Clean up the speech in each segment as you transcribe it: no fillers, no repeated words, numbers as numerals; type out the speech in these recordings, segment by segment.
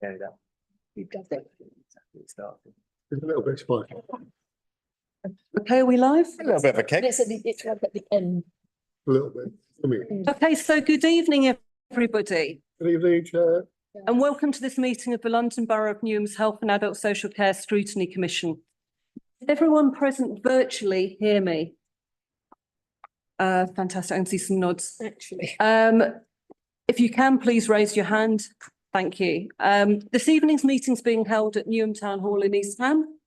Yeah, you've done it. It's a little bit spiky. Okay, are we live? A little bit of a kick. It's right at the end. A little bit. I mean, Okay, so good evening, everybody, good evening, Chair. and welcome to this meeting of the London Borough of Newham's Health and Adult Social Care Scrutiny Commission. Can everyone present virtually hear me? Fantastic, I can see some nods. Actually. If you can, please raise your hand. Thank you. This evening's meeting is being held at Newham Town Hall in East Ham.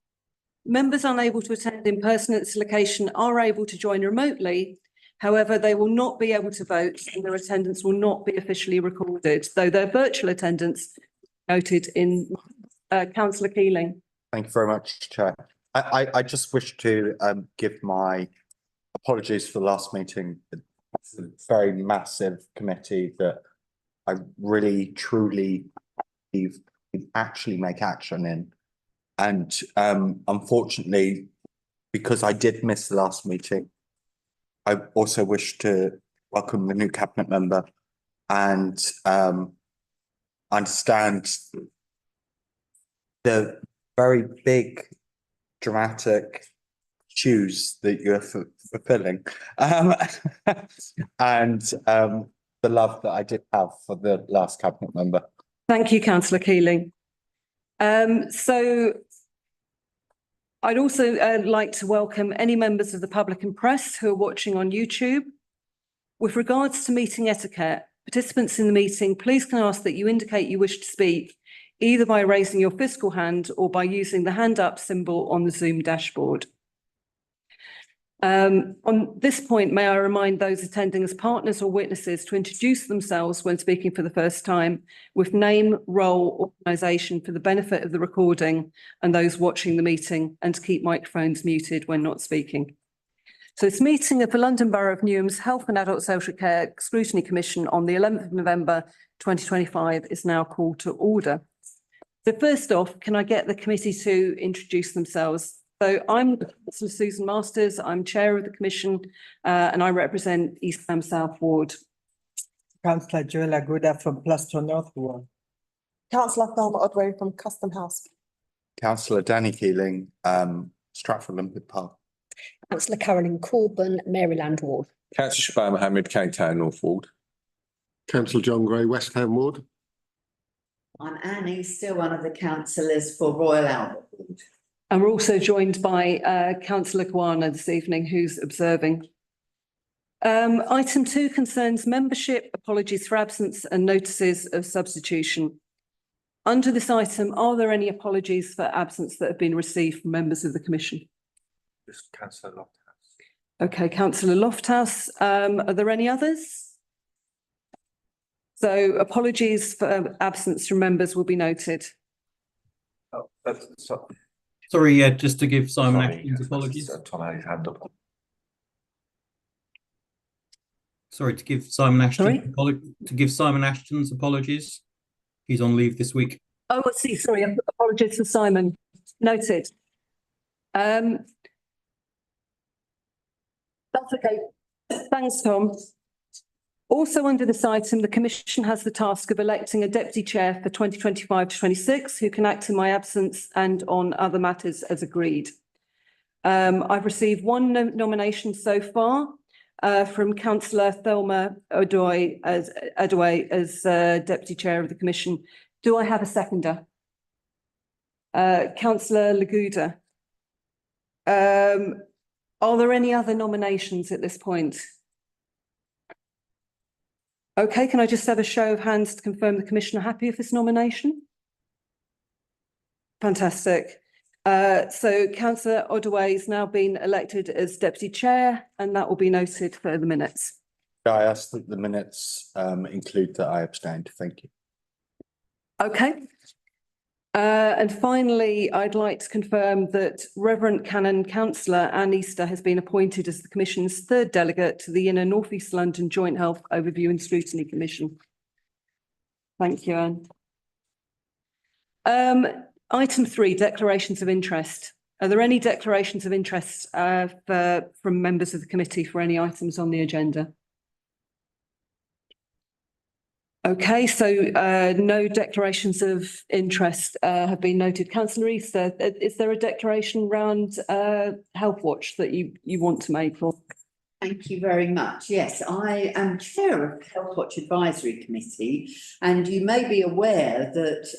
Members unable to attend in person at this location are able to join remotely. However, they will not be able to vote and their attendance will not be officially recorded, though their virtual attendance noted in Councillor Keeling. Thank you very much, Chair. I just wish to give my apologies for the last meeting. It's a very massive committee that I really, truly believe we actually make action in. And unfortunately, because I did miss the last meeting, I also wish to welcome the new cabinet member and understand the very big, dramatic shoes that you're fulfilling, and the love that I did have for the last cabinet member. Thank you, Councillor Keeling. So I'd also like to welcome any members of the public and press who are watching on YouTube. With regards to meeting etiquette, participants in the meeting, please can I ask that you indicate you wish to speak either by raising your physical hand or by using the hand up symbol on the Zoom dashboard. On this point, may I remind those attending as partners or witnesses to introduce themselves when speaking for the first time with name, role, organisation for the benefit of the recording and those watching the meeting, and to keep microphones muted when not speaking. So this meeting of the London Borough of Newham's Health and Adult Social Care Scrutiny Commission on the 11th of November 2025 is now called to order. So first off, can I get the committee to introduce themselves? So I'm Councillor Susan Masters, I'm Chair of the Commission and I represent East Ham South Ward. Councillor Joella Gooda from Plaistow North Ward. Councillor Thelma Odway from Custom House. Councillor Danny Keeling, Stratford Olympic Park. Councillor Carolyn Corbyn, Maryland Ward. Councillor Shabbat Mohammed, Cannington North Ward. Councillor John Gray, West Ham Ward. I'm Annie, still one of the councillors for Royal Albert Ward. And we're also joined by Councillor Kwana this evening, who's observing. Item 2 concerns membership, apologies for absence and notices of substitution. Under this item, are there any apologies for absence that have been received from members of the Commission? Just Councillor Lofthouse. Okay, Councillor Lofthouse. Are there any others? So apologies for absence from members will be noted. Oh, Sorry, yeah, just to give Simon Ashton's apologies. Tom had his hand up. Sorry, to give Simon Ashton's apologies. He's on leave this week. Oh, I see. Sorry, apologies for Simon. Noted. That's okay. Thanks, Tom. Also under this item, the Commission has the task of electing a Deputy Chair for 2025 to 26 who can act in my absence and on other matters as agreed. I've received one nomination so far from Councillor Thelma Odway as Deputy Chair of the Commission. Do I have a seconder? Councillor Laguda. Are there any other nominations at this point? Okay, can I just have a show of hands to confirm the Commission are happy with this nomination? Fantastic. So Councillor Odway has now been elected as Deputy Chair and that will be noted for the minutes. I ask that the minutes include that I abstained. Thank you. Okay. And finally, I'd like to confirm that Reverend Canon Councillor Anne Easter has been appointed as the Commission's third delegate to the Inner North East London Joint Health Overview and Scrutiny Commission. Thank you, Anne. Item 3, declarations of interest. Are there any declarations of interest from members of the committee for any items on the agenda? Okay, so no declarations of interest have been noted. Councillor Easter, is there a declaration around Health Watch that you want to make? Or Thank you very much. Yes, I am chair of Health Watch Advisory Committee, and you may be aware that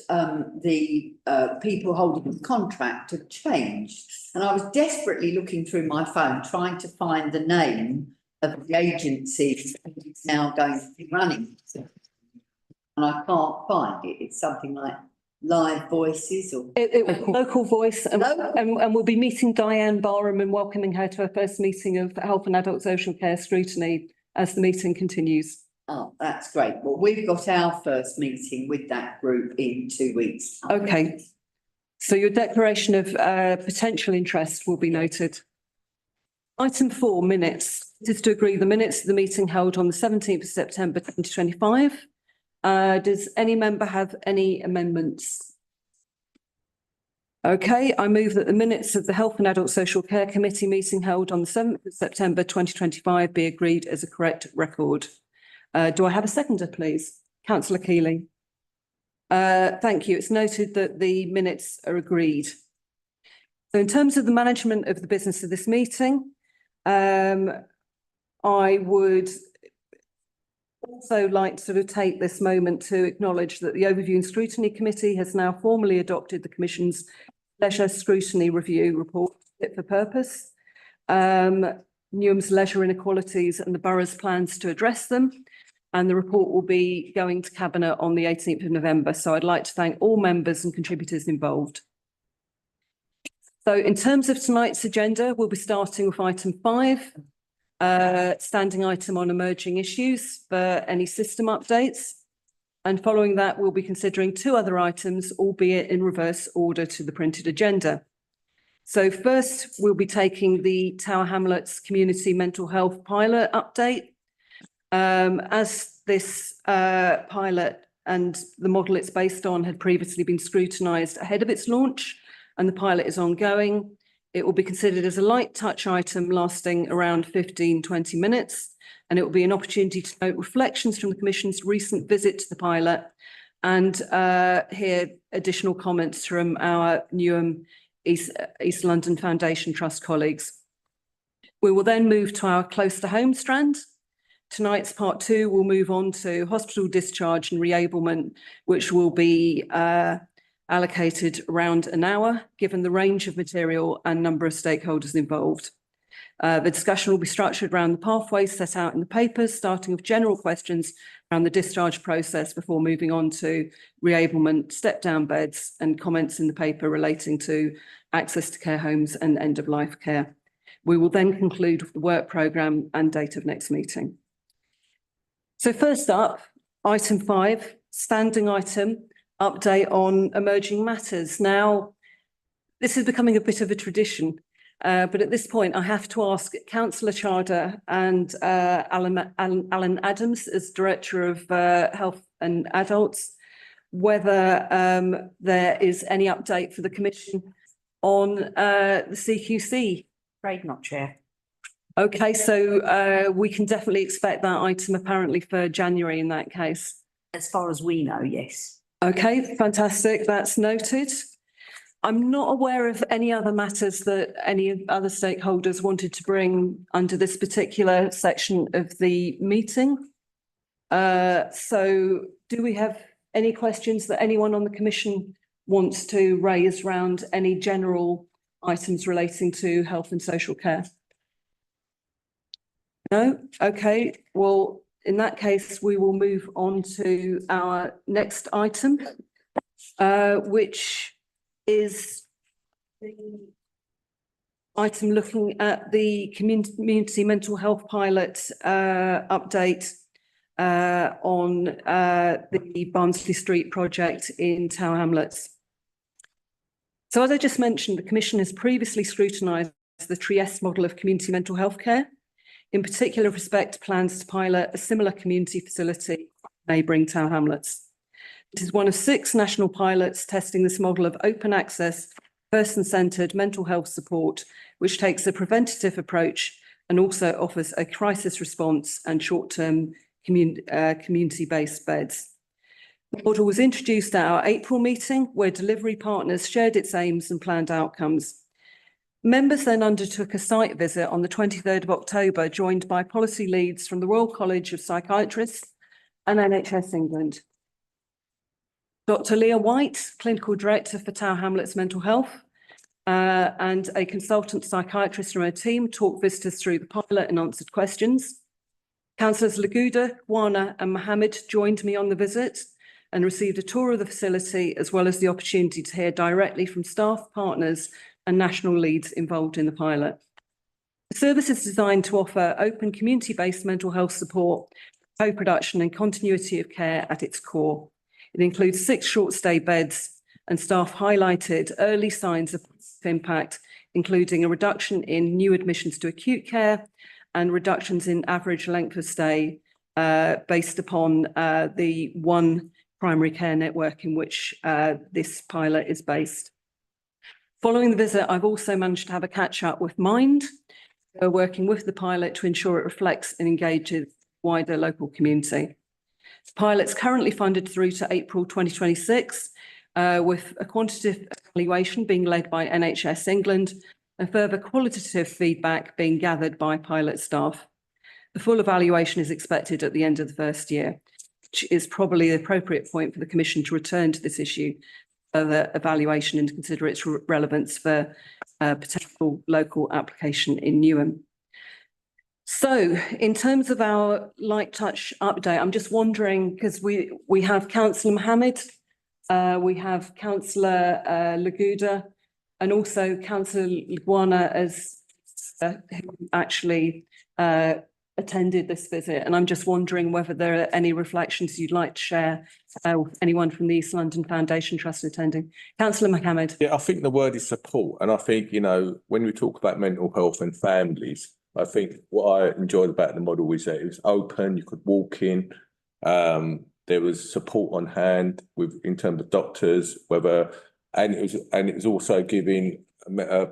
the people holding the contract have changed. And I was desperately looking through my phone, trying to find the name of the agency that is now going to be running. And I can't find it. It's something like Live Voices or local voice, and Local. we'll be meeting Diane Barham and welcoming her to her first meeting of Health and Adult Social Care Scrutiny as the meeting continues. Oh, that's great. Well, we've got our first meeting with that group in 2 weeks. Okay, so your declaration of potential interest will be noted. Item 4, minutes. This is to agree the minutes of the meeting held on the 17th of September 2025. Does any member have any amendments? Okay, I move that the minutes of the Health and Adult Social Care Committee meeting held on the 7th of September 2025 be agreed as a correct record. Do I have a seconder, please? Councillor Keeley. Thank you. It's noted that the minutes are agreed. So in terms of the management of the business of this meeting, I would also like to sort of take this moment to acknowledge that the Overview and Scrutiny Committee has now formally adopted the Commission's Leisure Scrutiny Review report fit for purpose, Newham's leisure inequalities and the borough's plans to address them. And the report will be going to Cabinet on the 18th of November. So I'd like to thank all members and contributors involved. So in terms of tonight's agenda, we'll be starting with item 5. Standing item on emerging issues for any system updates. And following that, we'll be considering 2 other items, albeit in reverse order to the printed agenda. So first, we'll be taking the Tower Hamlets Community Mental Health Pilot update. As this pilot and the model it's based on had previously been scrutinised ahead of its launch, and the pilot is ongoing, it will be considered as a light touch item lasting around 15-20 minutes, and it will be an opportunity to note reflections from the Commission's recent visit to the pilot and hear additional comments from our Newham East London Foundation Trust colleagues. We will then move to our close to home strand. Tonight's part 2 will move on to hospital discharge and reablement, which will be allocated around an hour, given the range of material and number of stakeholders involved. The discussion will be structured around the pathways set out in the papers, starting with general questions around the discharge process before moving on to reablement, step-down beds, and comments in the paper relating to access to care homes and end-of-life care. We will then conclude with the work programme and date of next meeting. So first up, item 5, standing item, update on emerging matters. Now, this is becoming a bit of a tradition, but at this point I have to ask Councillor Charter and Alan Adams as Director of Health and Adults whether there is any update for the Commission on the CQC. Afraid not, Chair. Okay, so we can definitely expect that item apparently for January in that case. As far as we know, yes. Okay, fantastic. That's noted. I'm not aware of any other matters that any other stakeholders wanted to bring under this particular section of the meeting. So do we have any questions that anyone on the Commission wants to raise around any general items relating to health and social care? No? Okay, well, in that case, we will move on to our next item, which is the item looking at the community mental health pilot update on the Barnsley Street project in Tower Hamlets. So as I just mentioned, the Commission has previously scrutinised the Trieste model of community mental health care. In particular respect, plans to pilot a similar community facility neighbouring Tower Hamlets. It is one of 6 national pilots testing this model of open access, person-centred mental health support, which takes a preventative approach and also offers a crisis response and short-term community-based beds. The model was introduced at our April meeting, where delivery partners shared its aims and planned outcomes. Members then undertook a site visit on the 23rd of October, joined by policy leads from the Royal College of Psychiatrists and NHS England. Dr. Leah White, Clinical Director for Tower Hamlets Mental Health, and a consultant psychiatrist from her team talked visitors through the pilot and answered questions. Councillors Laguda, Wana and Mohammed joined me on the visit and received a tour of the facility, as well as the opportunity to hear directly from staff, partners and national leads involved in the pilot. The service is designed to offer open community-based mental health support, co-production and continuity of care at its core. It includes 6 short-stay beds, and staff highlighted early signs of impact, including a reduction in new admissions to acute care and reductions in average length of stay based upon the one primary care network in which this pilot is based. Following the visit, I've also managed to have a catch-up with Mind, working with the pilot to ensure it reflects and engages wider local community. The pilot's currently funded through to April 2026, with a quantitative evaluation being led by NHS England and further qualitative feedback being gathered by pilot staff. The full evaluation is expected at the end of the first year, which is probably the appropriate point for the Commission to return to this issue, further evaluation, and consider its relevance for potential local application in Newham. So in terms of our light touch update, I'm just wondering, because we have Councillor Mohammed, we have Councillor Laguda, and also Councillor Liguana as who actually attended this visit. And I'm just wondering whether there are any reflections you'd like to share with anyone from the East London Foundation Trust attending. Councillor Mohammed. Yeah, I think the word is support. And I think, you know, when we talk about mental health and families, I think what I enjoyed about the model is that it was open, you could walk in, there was support on hand in terms of doctors, and it was also giving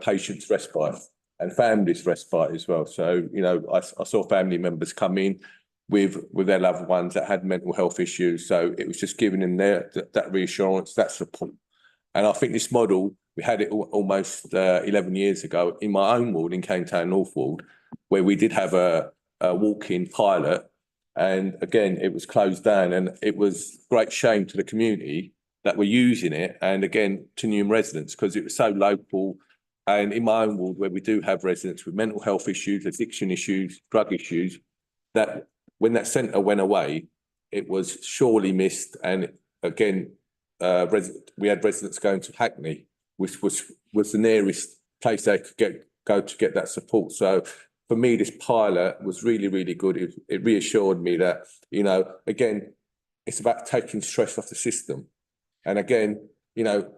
patients respite and families respite as well. So, you know, I saw family members come in with their loved ones that had mental health issues. So it was just giving them that reassurance, that support. And I think this model, we had it almost 11 years ago in my own ward, in Cane Town North Ward, where we did have a walk-in pilot. And again, it was closed down, and it was great shame to the community that were using it, and again, to Newham residents, because it was so local. And in my own ward, where we do have residents with mental health issues, addiction issues, drug issues, that when that centre went away, it was sorely missed. And again, we had residents going to Hackney, which was the nearest place they could go to get that support. So for me, this pilot was really, really good. It reassured me that, you know, again, it's about taking stress off the system. And again, you know,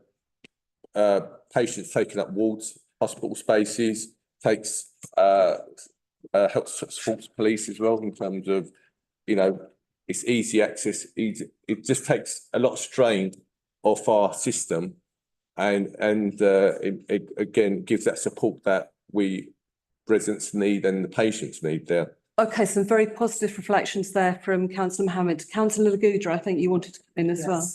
patients taking up wards, hospital spaces, helps supports police as well in terms of, you know, it's easy access. It just takes a lot of strain off our system, and it again gives that support that we residents need and the patients need there. Okay, some very positive reflections there from Councillor Mohammed. Councillor Laguda, I think you wanted to come in as well.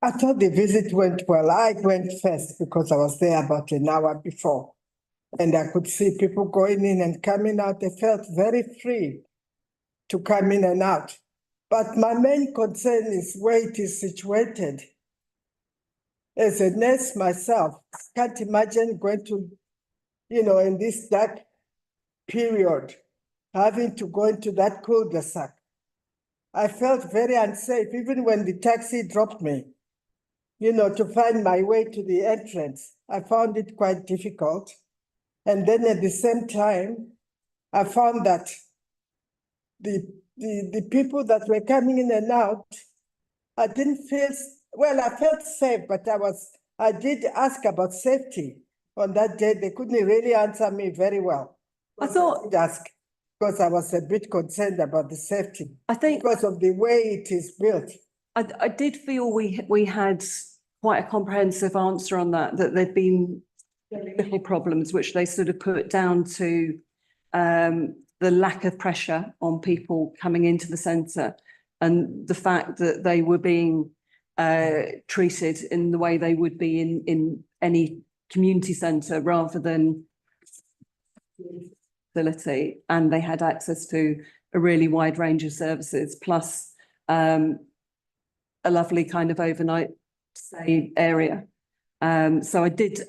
I thought the visit went well. I went first because I was there about an hour before, and I could see people going in and coming out. They felt very free to come in and out. But my main concern is where it is situated. As a nurse myself, I can't imagine going to, you know, in this dark period, having to go into that cul-de-sac. I felt very unsafe, even when the taxi dropped me, you know, to find my way to the entrance. I found it quite difficult. And then at the same time, I found that the people that were coming in and out, I didn't feel, well, I felt safe, but I did ask about safety on that day. They couldn't really answer me very well. I did ask because I was a bit concerned about the safety. I think because of the way it is built. I did feel we had quite a comprehensive answer on that there'd been little problems, which they sort of put down to the lack of pressure on people coming into the centre. and the fact that they were being treated in the way they would be in any community centre rather than facility, and they had access to a really wide range of services, plus a lovely kind of overnight stay area. So I think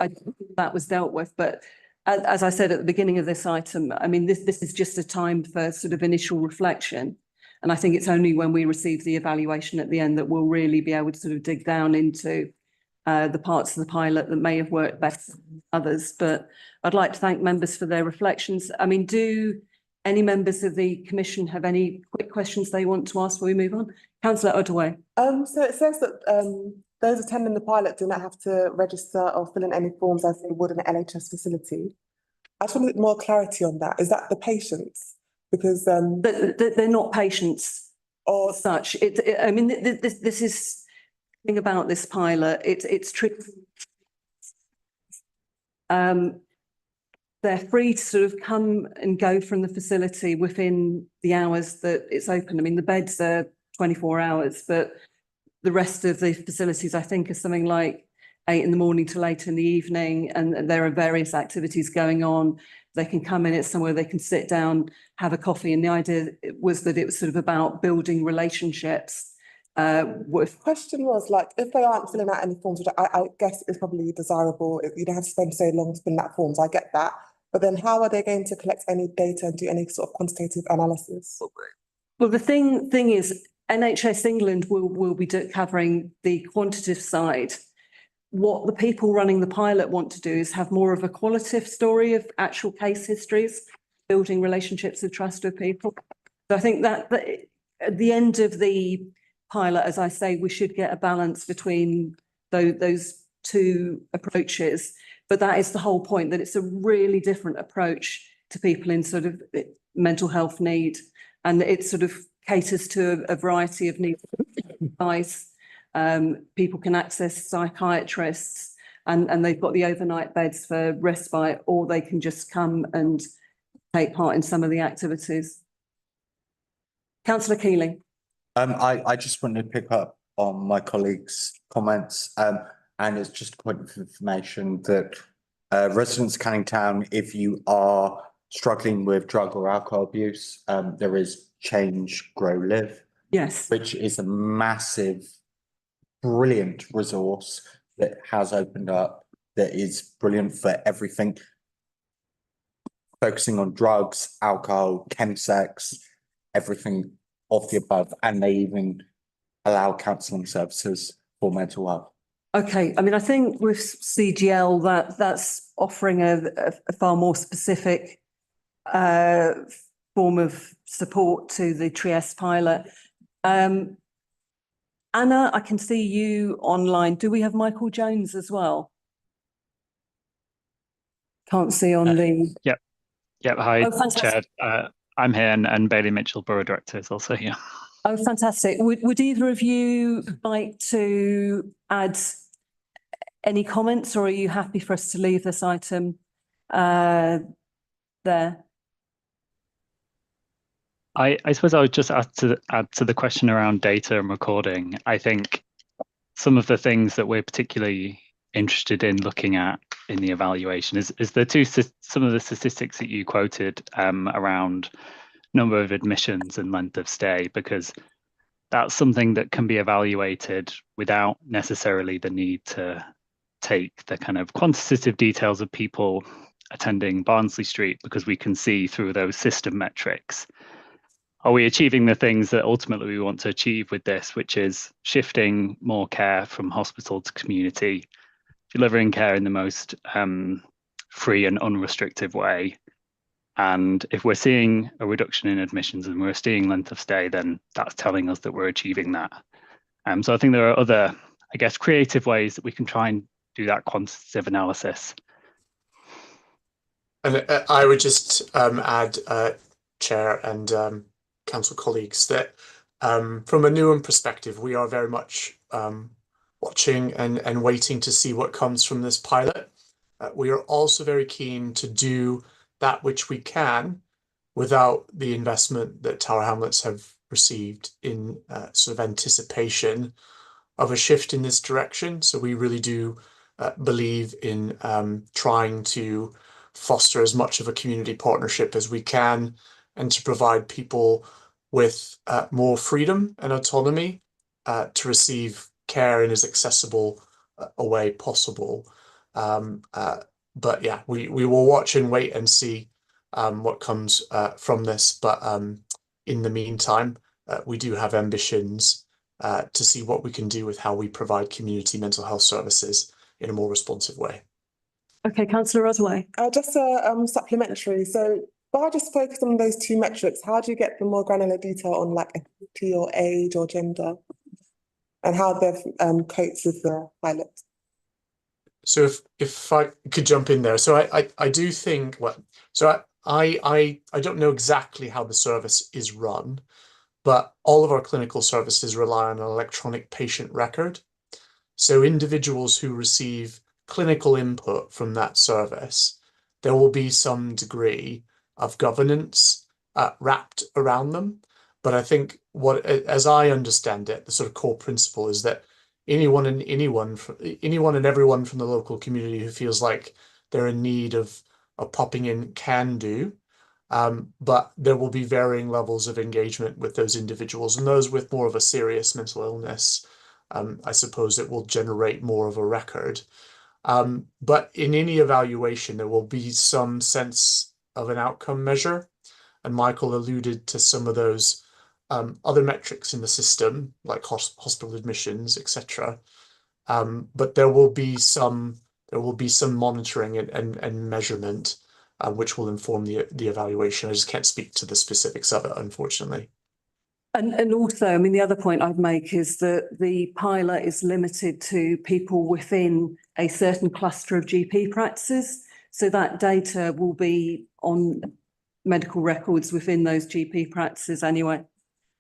that was dealt with, but as I said at the beginning of this item, I mean, this is just a time for sort of initial reflection. And I think it's only when we receive the evaluation at the end that we'll really be able to sort of dig down into the parts of the pilot that may have worked better than others. But I'd like to thank members for their reflections. I mean, do any members of the commission have any quick questions they want to ask before we move on? Councillor Ottaway. So it says that those attending the pilot do not have to register or fill in any forms as they would in an NHS facility. I just want a bit more clarity on that. Is that the patients? Because they're not patients or such. I mean, this is the thing about this pilot. It's tricky. They're free to sort of come and go from the facility within the hours that it's open. I mean, the beds are 24 hours, but the rest of the facilities, I think, are something like 8 in the morning to late in the evening, and there are various activities going on. They can come in, it's somewhere they can sit down, have a coffee, and the idea was that it was sort of about building relationships. The question was, like, if they aren't filling out any forms, which I guess is probably desirable, you don't have to spend so long filling out forms, I get that. But then how are they going to collect any data and do any sort of quantitative analysis? Well, the thing is, NHS England will be covering the quantitative side. What the people running the pilot want to do is have more of a qualitative story of actual case histories, building relationships of trust with people. So I think that at the end of the pilot, as I say, we should get a balance between those two approaches. But that is the whole point, that it's a really different approach to people in sort of mental health need. And it sort of caters to a variety of needs. People can access psychiatrists and they've got the overnight beds for respite, or they can just come and take part in some of the activities. Councillor Keeling. I just wanted to pick up on my colleague's comments, and it's just a point of information that residents of Canning Town, if you are struggling with drug or alcohol abuse, there is Change, Grow, Live. Yes. Which is a massive, brilliant resource that has opened up, that is brilliant for everything, focusing on drugs, alcohol, chemsex, everything of the above, and they even allow counselling services for mental health. Okay, I mean, I think with CGL that's offering a far more specific form of support to the Trieste pilot. Anna, I can see you online. Do we have Michael Jones as well? Can't see on the... Yep. Hi, Oh, fantastic. Chair. I'm here, and Bailey Mitchell, Borough Director, is also here. Oh, fantastic. Would either of you like to add any comments, or are you happy for us to leave this item there? I suppose I would just add to the question around data and recording. I think some of the things that we're particularly interested in looking at in the evaluation is some of the statistics that you quoted around number of admissions and length of stay, because that's something that can be evaluated without necessarily the need to take the kind of quantitative details of people attending Barnsley Street, because we can see through those system metrics, are we achieving the things that ultimately we want to achieve with this, which is shifting more care from hospital to community, delivering care in the most free and unrestricted way. And if we're seeing a reduction in admissions and we're seeing length of stay, then that's telling us that we're achieving that. So I think there are other, I guess, creative ways that we can try and do that quantitative analysis. And I would just add, Chair and council colleagues, that from a Newham perspective, we are very much watching and waiting to see what comes from this pilot. We are also very keen to do that which we can without the investment that Tower Hamlets have received in sort of anticipation of a shift in this direction. So we really do believe in trying to foster as much of a community partnership as we can, and to provide people with more freedom and autonomy to receive care in as accessible a way possible. But yeah, we will watch and wait and see what comes from this. But in the meantime, we do have ambitions to see what we can do with how we provide community mental health services in a more responsive way. Okay, Councillor Rosway. Just a supplementary. So if I just focus on those two metrics, how do you get the more granular detail on like ethnicity or age or gender, and how they've coped with the pilot? So if I could jump in there, so I do think I don't know exactly how the service is run, but all of our clinical services rely on an electronic patient record. So individuals who receive clinical input from that service, there will be some degree of governance wrapped around them. But I think as I understand it, the sort of core principle is that anyone and everyone from the local community who feels like they're in need of popping in can do. But there will be varying levels of engagement with those individuals, and those with more of a serious mental illness, I suppose it will generate more of a record. But in any evaluation, there will be some sense of an outcome measure. And Michael alluded to some of those other metrics in the system, like hospital admissions, etc. But there will be some monitoring and measurement, which will inform the evaluation. I just can't speak to the specifics of it, unfortunately. And also, I mean, the other point I'd make is that the pilot is limited to people within a certain cluster of GP practices. So that data will be on medical records within those GP practices anyway.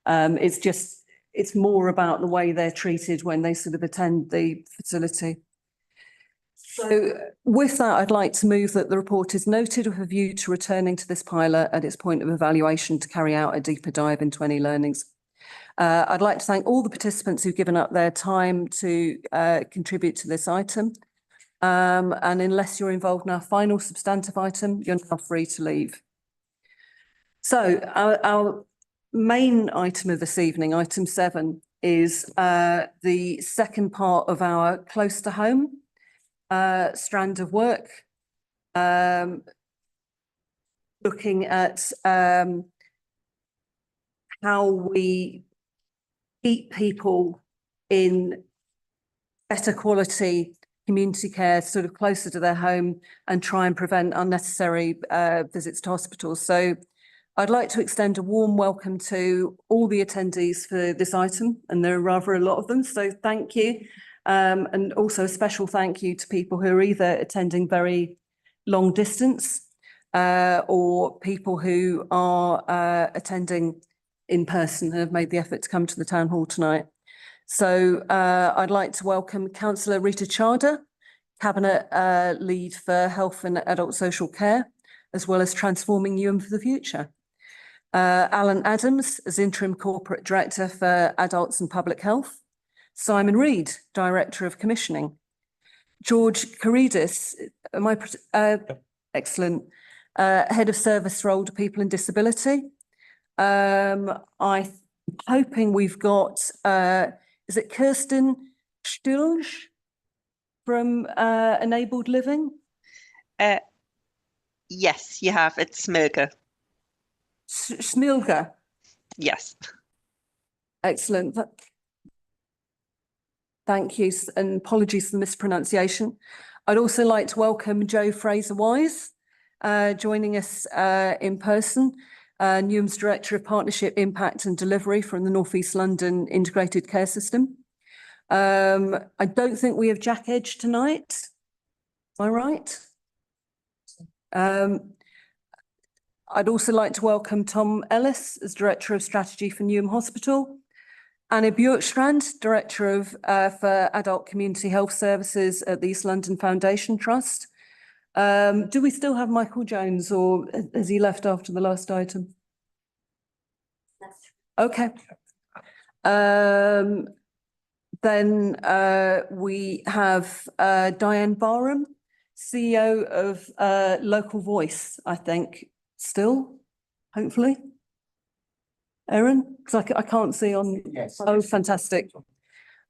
It's more about the way they're treated when they sort of attend the facility. So with that, I'd like to move that the report is noted with a view to returning to this pilot at its point of evaluation to carry out a deeper dive into any learnings. I'd like to thank all the participants who've given up their time to contribute to this item. And unless you're involved in our final substantive item, you're now free to leave. So our main item of this evening, item 7, is the second part of our close to home strand of work, looking at how we keep people in better quality community care, sort of closer to their home, and try and prevent unnecessary visits to hospitals. So I'd like to extend a warm welcome to all the attendees for this item, and there are rather a lot of them, so thank you. And also a special thank you to people who are either attending very long distance or people who are attending in person and have made the effort to come to the town hall tonight. So I'd like to welcome Councillor Rita Chada, Cabinet Lead for Health and Adult Social Care, as well as Transforming Newham for the Future. Alan Adams as Interim Corporate Director for Adults and Public Health. Simon Reid, Director of Commissioning. George Karidis, excellent, Head of Service for Older People and Disability. I'm hoping we've got, is it Kirsten Stulge from Enabled Living? Yes, you have. It's Smilga. Smilga? Yes. Excellent. Thank you, and apologies for the mispronunciation. I'd also like to welcome Jo Fraser-Wise, joining us in person, Newham's Director of Partnership, Impact and Delivery from the North East London Integrated Care System. I don't think we have Jack Edge tonight. Am I right? I'd also like to welcome Tom Ellis as Director of Strategy for Newham Hospital. Anna Bjorkstrand, Director for Adult Community Health Services at the East London Foundation Trust. Do we still have Michael Jones, or has he left after the last item? Okay. Then we have Diane Barham, CEO of Local Voice, I think, still, hopefully. Erin, because I can't see on. Yes. Oh, fantastic.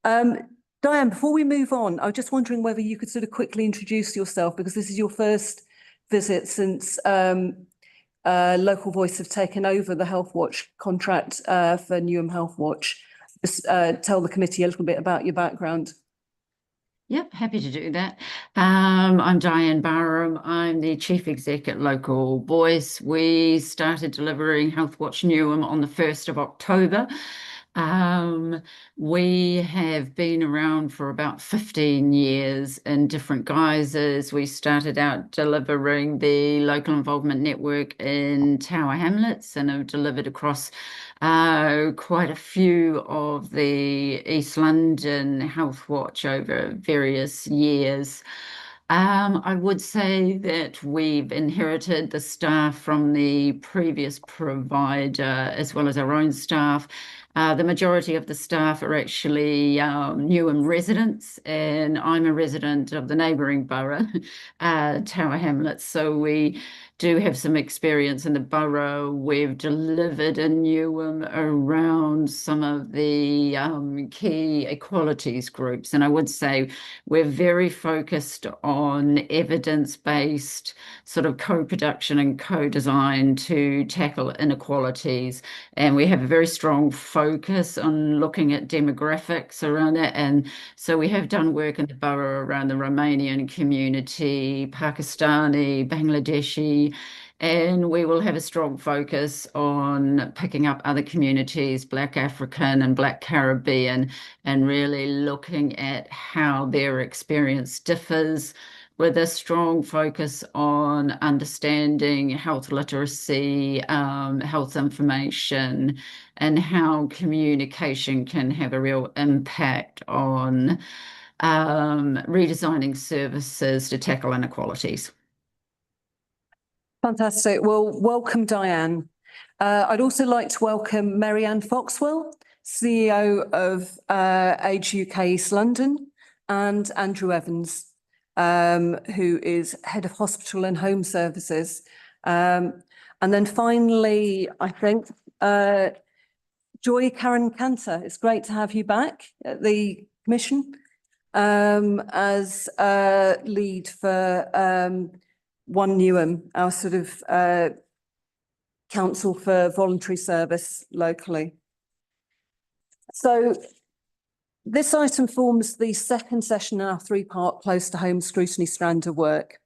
Diane, before we move on, I was just wondering whether you could sort of quickly introduce yourself, because this is your first visit since Local Voice have taken over the Health Watch contract for Newham Health Watch. Just tell the committee a little bit about your background. Yep, happy to do that. I'm Diane Barham. I'm the Chief Exec at Local Voice. We started delivering Health Watch Newham on the 1st of October. We have been around for about 15 years in different guises. We started out delivering the local involvement network in Tower Hamlets and have delivered across quite a few of the East London Health Watch over various years. I would say that we've inherited the staff from the previous provider as well as our own staff. The majority of the staff are actually Newham residents, and I'm a resident of the neighbouring borough, Tower Hamlets. So we do have some experience in the borough. We've delivered in Newham around some of the key equalities groups. And I would say we're very focused on evidence-based sort of co-production and co-design to tackle inequalities. And we have a very strong focus on looking at demographics around that. And so we have done work in the borough around the Romanian community, Pakistani, Bangladeshi, and we will have a strong focus on picking up other communities, Black African and Black Caribbean, and really looking at how their experience differs, with a strong focus on understanding health literacy, health information, and how communication can have a real impact on redesigning services to tackle inequalities. Fantastic. Well, welcome, Diane. I'd also like to welcome Mary-Ann Foxwell, CEO of Age UK East London, and Andrew Evans, who is Head of Hospital and Home Services. And then finally, I think, Joy Karen Cantor, it's great to have you back at the Commission as lead for One Newham, our sort of council for voluntary service locally. So this item forms the second session in our three-part close to home scrutiny strand of work.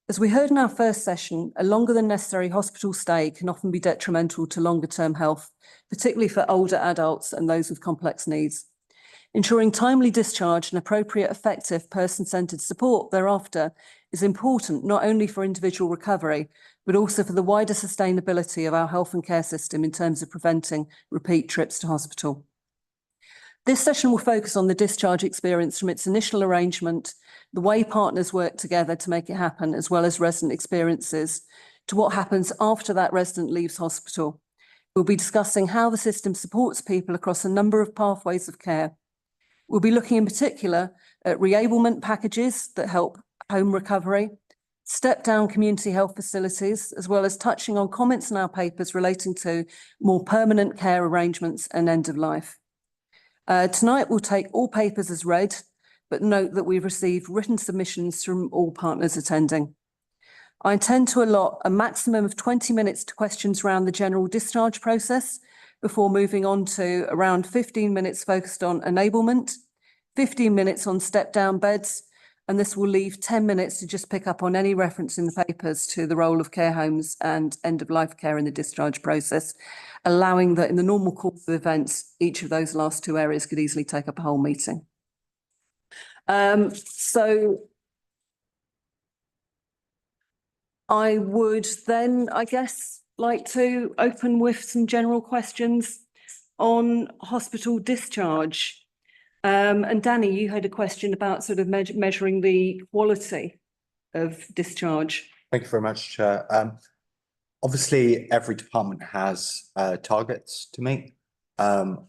As we heard in our first session, a longer than necessary hospital stay can often be detrimental to longer term health, particularly for older adults and those with complex needs. Ensuring timely discharge and appropriate, effective, person-centred support thereafter is important not only for individual recovery, but also for the wider sustainability of our health and care system in terms of preventing repeat trips to hospital. This session will focus on the discharge experience from its initial arrangement, the way partners work together to make it happen, as well as resident experiences, to what happens after that resident leaves hospital. We'll be discussing how the system supports people across a number of pathways of care. We'll be looking in particular at reablement packages that help home recovery, step-down community health facilities, as well as touching on comments in our papers relating to more permanent care arrangements and end of life. Tonight we'll take all papers as read, but note that we've received written submissions from all partners attending. I intend to allot a maximum of 20 minutes to questions around the general discharge process before moving on to around 15 minutes focused on enablement, 15 minutes on step-down beds, and this will leave 10 minutes to just pick up on any reference in the papers to the role of care homes and end-of-life care in the discharge process, allowing that in the normal course of events, each of those last two areas could easily take up a whole meeting. So I would then, I guess, like to open with some general questions on hospital discharge. And Danny, you had a question about sort of measuring the quality of discharge. Thank you very much, Chair. Obviously, every department has targets to meet. I'm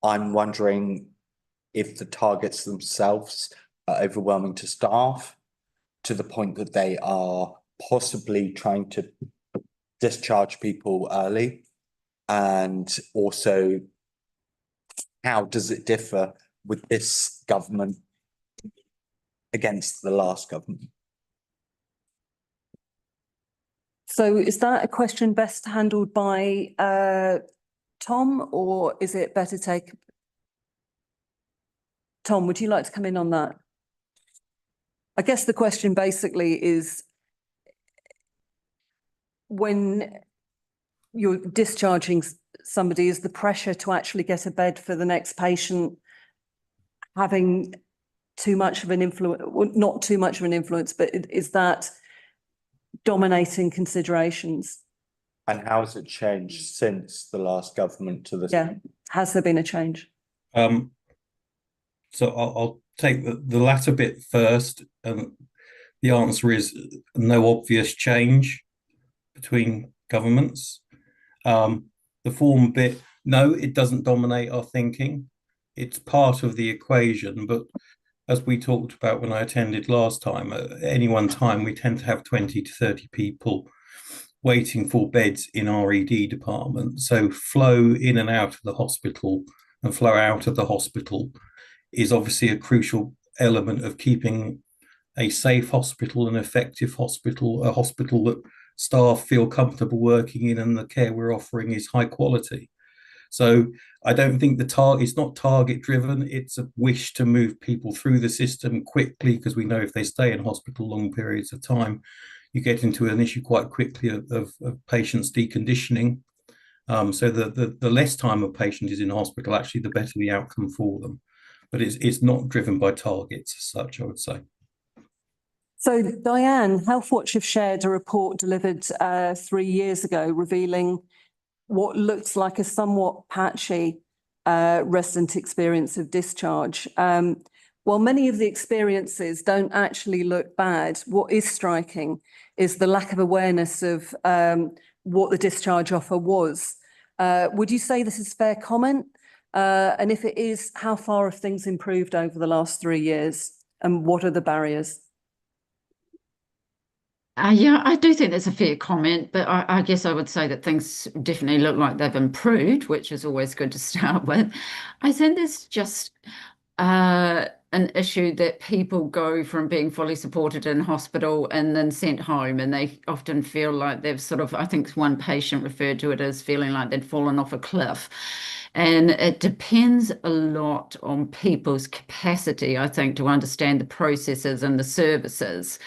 wondering if the targets themselves are overwhelming to staff to the point that they are possibly trying to discharge people early, and also how does it differ with this government against the last government? So is that a question best handled by Tom, or is it better take? Tom, would you like to come in on that? I guess the question basically is, when you're discharging somebody, is the pressure to actually get a bed for the next patient having too much of an influence, well, not too much of an influence, but is that dominating considerations? And how has it changed since the last government to this? Yeah, has there been a change? So I'll take the latter bit first. The answer is no obvious change between governments. The form bit, no, it doesn't dominate our thinking. It's part of the equation, but as we talked about when I attended last time, at any one time we tend to have 20 to 30 people waiting for beds in our ED department. So flow in and out of the hospital and flow out of the hospital is obviously a crucial element of keeping a safe hospital, an effective hospital, a hospital that staff feel comfortable working in and the care we're offering is high quality. So I don't think it's not target driven. It's a wish to move people through the system quickly, because we know if they stay in hospital long periods of time, you get into an issue quite quickly of patients deconditioning. So the less time a patient is in hospital, actually, the better the outcome for them. But it's not driven by targets as such, I would say. So Diane, Healthwatch have shared a report delivered 3 years ago revealing what looks like a somewhat patchy resident experience of discharge. While many of the experiences don't actually look bad, what is striking is the lack of awareness of what the discharge offer was. Would you say this is fair comment? And if it is, how far have things improved over the last 3 years? And what are the barriers? Yeah, I do think that's a fair comment, but I guess I would say that things definitely look like they've improved, which is always good to start with. I think there's just an issue that people go from being fully supported in hospital and then sent home, and they often feel like they've sort of, I think one patient referred to it as feeling like they'd fallen off a cliff. And it depends a lot on people's capacity, I think, to understand the processes and the services.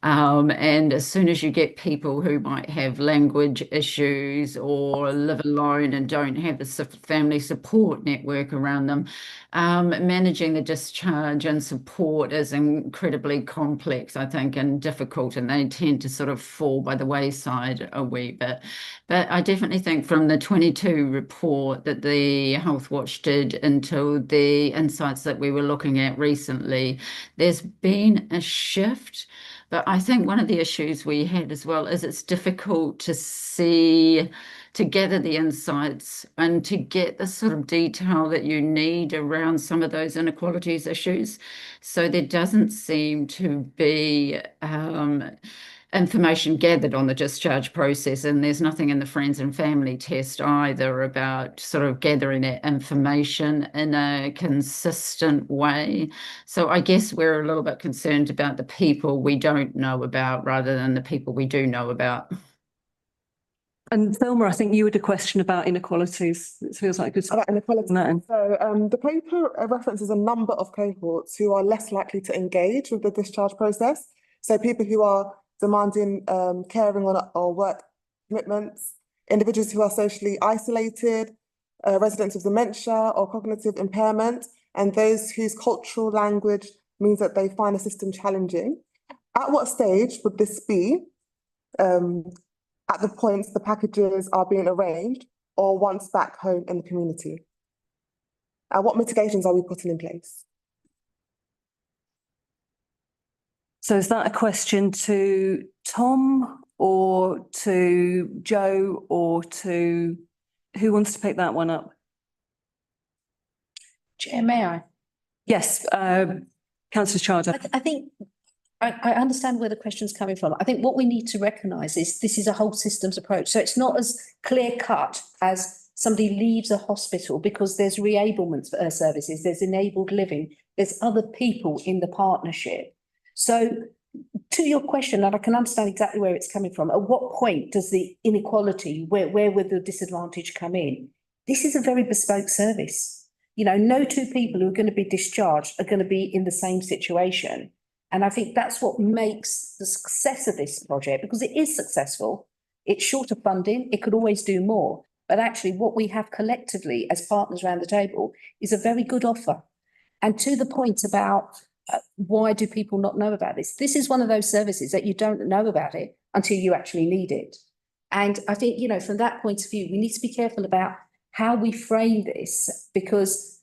And as soon as you get people who might have language issues or live alone and don't have the family support network around them, managing the discharge and support is incredibly complex, I think, and difficult, and they tend to sort of fall by the wayside a wee bit. But I definitely think from the 22 report that the Healthwatch did into the insights that we were looking at recently, there's been a shift. But I think one of the issues we had as well is it's difficult to see, to gather the insights and to get the sort of detail that you need around some of those inequalities issues. So there doesn't seem to be information gathered on the discharge process, and there's nothing in the friends and family test either about sort of gathering that information in a consistent way. So I guess we're a little bit concerned about the people we don't know about rather than the people we do know about. And Thelma, I think you had a question about inequalities. It feels like a good. About inequality. So the paper references a number of cohorts who are less likely to engage with the discharge process. So people who are demanding caring or work commitments, individuals who are socially isolated, residents with dementia or cognitive impairment, and those whose cultural language means that they find the system challenging. At what stage would this be? At the points the packages are being arranged, or once back home in the community? And what mitigations are we putting in place? So is that a question to Tom or to Joe or to Who wants to pick that one up? Chair, may I? Yes, councillor Charter. I think I understand where the question's coming from. I think what we need to recognise is this is a whole systems approach. So it's not as clear cut as somebody leaves a hospital because there's reablement services, there's enabled living, there's other people in the partnership. So to your question, and I can understand exactly where it's coming from, at what point does the inequality, where would the disadvantage come in? This is a very bespoke service. You know, no two people who are going to be discharged are going to be in the same situation. And I think that's what makes the success of this project, because it is successful. It's short of funding, it could always do more. But actually what we have collectively as partners around the table is a very good offer. And to the point about why do people not know about this? This is one of those services that you don't know about it until you actually need it. And I think, you know, from that point of view, we need to be careful about how we frame this, because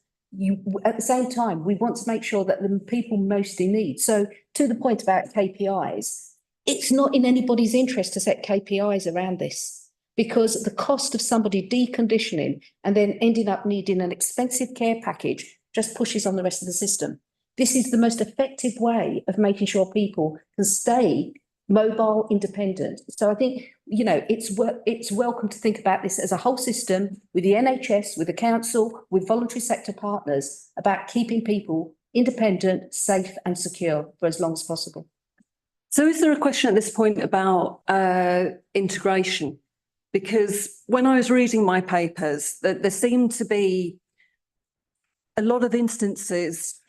at the same time, we want to make sure that the people most in need. So to the point about KPIs, it's not in anybody's interest to set KPIs around this, because the cost of somebody deconditioning and then ending up needing an expensive care package just pushes on the rest of the system. This is the most effective way of making sure people can stay mobile, independent. So I think, you know, it's welcome to think about this as a whole system with the NHS, with the council, with voluntary sector partners, about keeping people independent, safe and secure for as long as possible. So is there a question at this point about integration? Because when I was reading my papers, there seemed to be a lot of instances,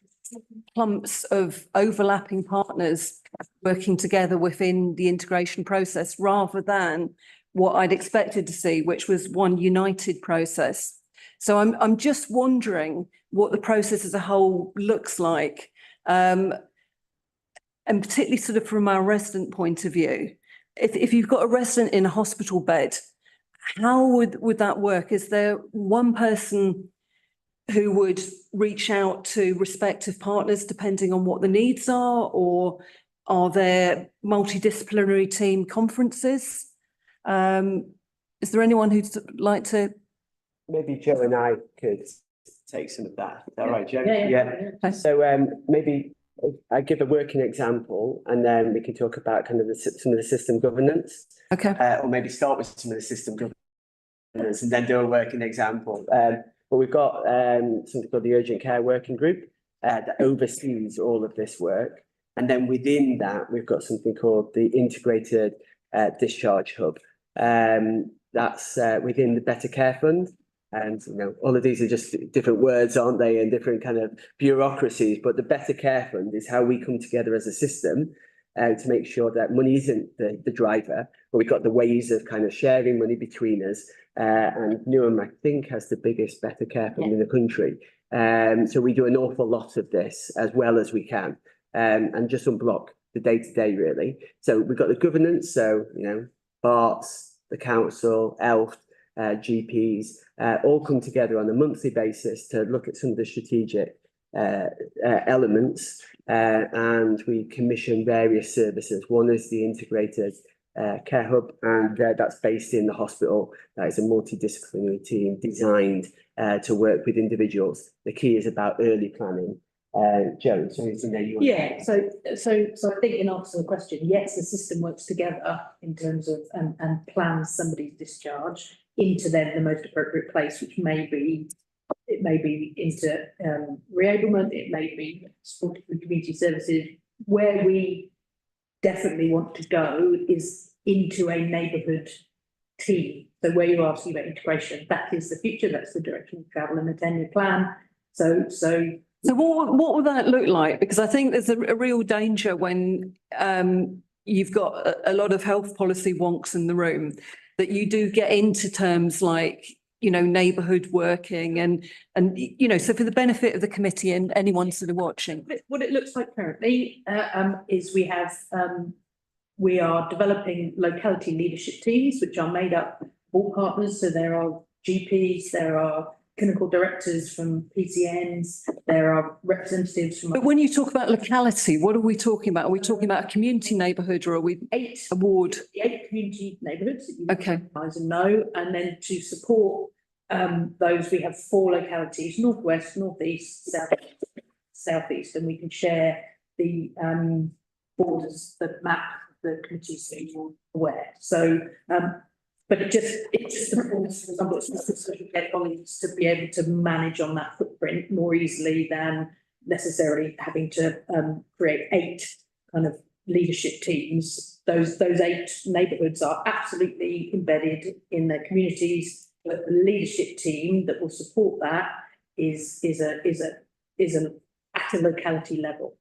clumps of overlapping partners working together within the integration process rather than what I'd expected to see, which was one united process. So I'm just wondering what the process as a whole looks like, and particularly sort of from our resident point of view. If you've got a resident in a hospital bed, how would that work? Is there one person who would reach out to respective partners depending on what the needs are, or are there multidisciplinary team conferences? Is there anyone who'd like to? Maybe Joe and I could take some of that. Is that right, Joe? Yeah. So maybe I give a working example, and then we can talk about kind of some of the system governance. Okay. Or maybe start with some of the system governance and then do a working example. But we've got something called the Urgent Care Working Group that oversees all of this work. And then within that, we've got something called the Integrated Discharge Hub. That's within the Better Care Fund. And, you know, all of these are just different words, aren't they? And different kind of bureaucracies. But the Better Care Fund is how we come together as a system to make sure that money isn't the driver, but we've got the ways of kind of sharing money between us. And Newham, I think, has the biggest Better Care Fund in the country. So we do an awful lot of this as well as we can, and just unblock the day-to-day, really. So we've got the governance, so, you know, BARTs, the council, ELF, GPs, all come together on a monthly basis to look at some of the strategic elements, and we commission various services. One is the Integrated Care Hub, and that's based in the hospital. That is a multidisciplinary team designed to work with individuals. The key is about early planning. Joe, so it's in there you want So I think in answer to the question, yes, the system works together in terms of and plans somebody's discharge into then the most appropriate place, which may be into reablement, it may be supported with community services. Where we definitely want to go is into a neighbourhood team. So where you're asking about integration, that is the future, that's the direction of travel in the 10-year plan. So what would that look like? Because I think there's a real danger when you've got a lot of health policy wonks in the room, that you do get into terms like, you know, neighbourhood working and you know, so for the benefit of the committee and anyone sort of watching. what it looks like currently is we are developing locality leadership teams, which are made up of all partners. So there are GPs, there are clinical directors from PCNs, there are representatives from. But when you talk about locality, what are we talking about? Are we talking about a community neighbourhood, or are we a ward? The 8 community neighbourhoods that you guys know, and then to support those, we have 4 localities: northwest, northeast, southeast, and we can share the borders, the map, the committees so you're aware. So, but it just supports, for example, social care colleagues to be able to manage on that footprint more easily than necessarily having to create 8 kind of leadership teams. Those 8 neighbourhoods are absolutely embedded in their communities, but the leadership team that will support that is at a locality level.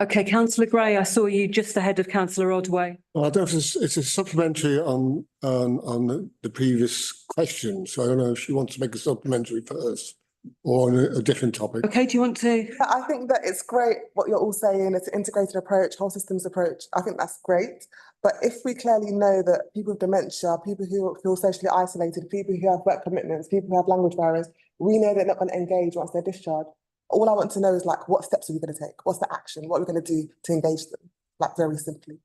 Okay, Councillor Gray, I saw you just ahead of Councillor Ordway. Well, I don't know if it's a supplementary on the previous question, so I don't know if she wants to make a supplementary first or on a different topic. Okay, do you want to? Yeah, I think that it's great what you're all saying. It's an integrated approach, whole systems approach. I think that's great. But if we clearly know that people with dementia, people who feel socially isolated, people who have work commitments, people who have language barriers, we know they're not going to engage once they're discharged. All I want to know is like, what steps are we going to take? What's the action? What are we going to do to engage them? Like very simply.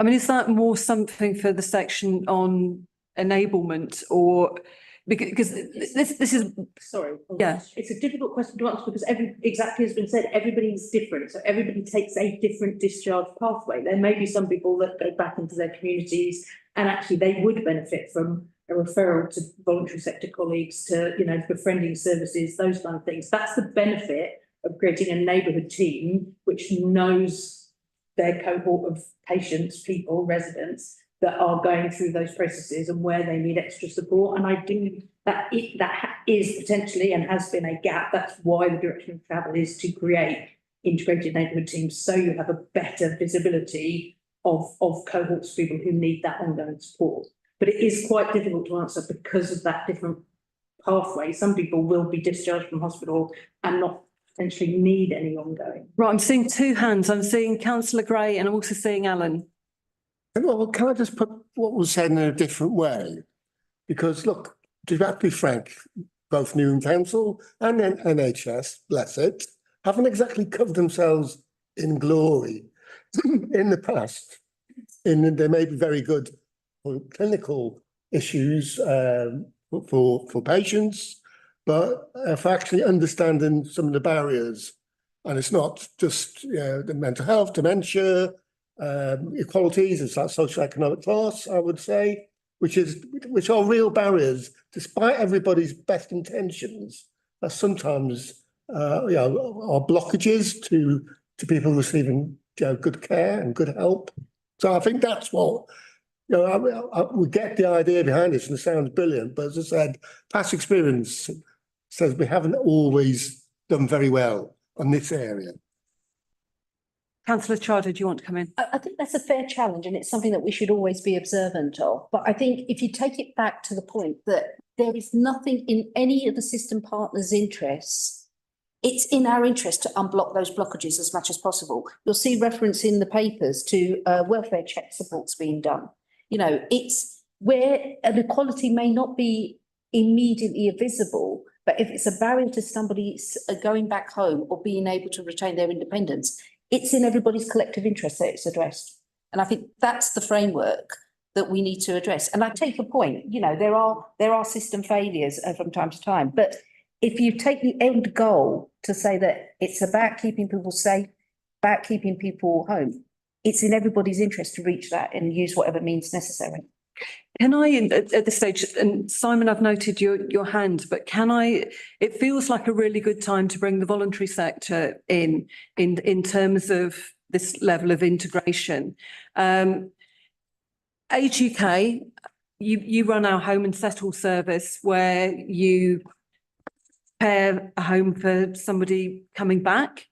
I mean, is that more something for the section on enablement, or because this is sorry, yeah, it's a difficult question to answer because exactly as been said, everybody's different, so everybody takes a different discharge pathway. There may be some people that go back into their communities and actually they would benefit from a referral to voluntary sector colleagues, to, you know, befriending services, those kind of things. That's the benefit of creating a neighbourhood team which knows their cohort of patients, people, residents that are going through those processes and where they need extra support. And I do that is potentially and has been a gap. That's why the direction of travel is to create integrated neighbourhood teams, so you have a better visibility of cohorts of people who need that ongoing support. But it is quite difficult to answer because of that different pathway. Some people will be discharged from hospital and not potentially need any ongoing. right. I'm seeing 2 hands. I'm seeing Councillor Gray and I'm also seeing Alan. Well, can I just put what was said in a different way? Because look, to be frank, both Newham Council and NHS, bless it, haven't exactly covered themselves in glory in the past. They may be very good for clinical issues for patients, but for actually understanding some of the barriers. And it's not just the mental health, dementia, equalities, it's like socioeconomic class, I would say, which are real barriers, despite everybody's best intentions, that sometimes are blockages to people receiving good care and good help. So I think that's what, we get the idea behind this and it sounds brilliant, but as I said, past experience says we haven't always done very well on this area. Councillor Charter, do you want to come in? I think that's a fair challenge and it's something that we should always be observant of. But I think if you take it back to the point that there is nothing in any of the system partners' interests, it's in our interest to unblock those blockages as much as possible. You'll see reference in the papers to welfare check supports being done. You know, it's where an equality may not be immediately visible, but if it's a barrier to somebody going back home or being able to retain their independence, it's in everybody's collective interest that it's addressed. And I think that's the framework that we need to address. And I take your point, you know, there are system failures from time to time, but if you take the end goal to say that it's about keeping people safe, about keeping people home, it's in everybody's interest to reach that and use whatever means necessary. Can I, at this stage, and Simon, I've noted your hand, but it feels like a really good time to bring the voluntary sector in terms of this level of integration. Age UK, you run our home and settle service where you prepare a home for somebody coming back.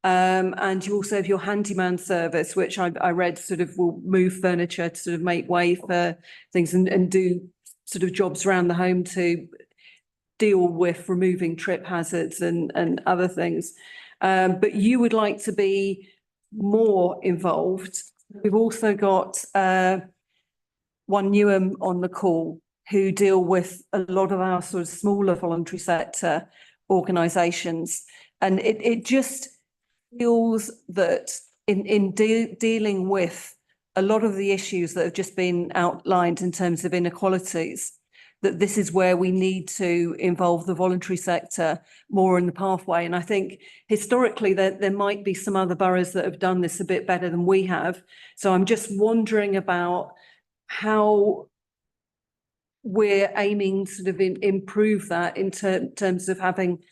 And you also have your handyman service, which I read sort of will move furniture to sort of make way for things and do sort of jobs around the home to deal with removing trip hazards and other things. But you would like to be more involved. We've also got One Newham on the call who deal with a lot of our sort of smaller voluntary sector organisations. And it just feels that in dealing with a lot of the issues that have just been outlined in terms of inequalities, that this is where we need to involve the voluntary sector more in the pathway. And I think historically there might be some other boroughs that have done this a bit better than we have. So I'm just wondering about how we're aiming to sort of improve that in terms of having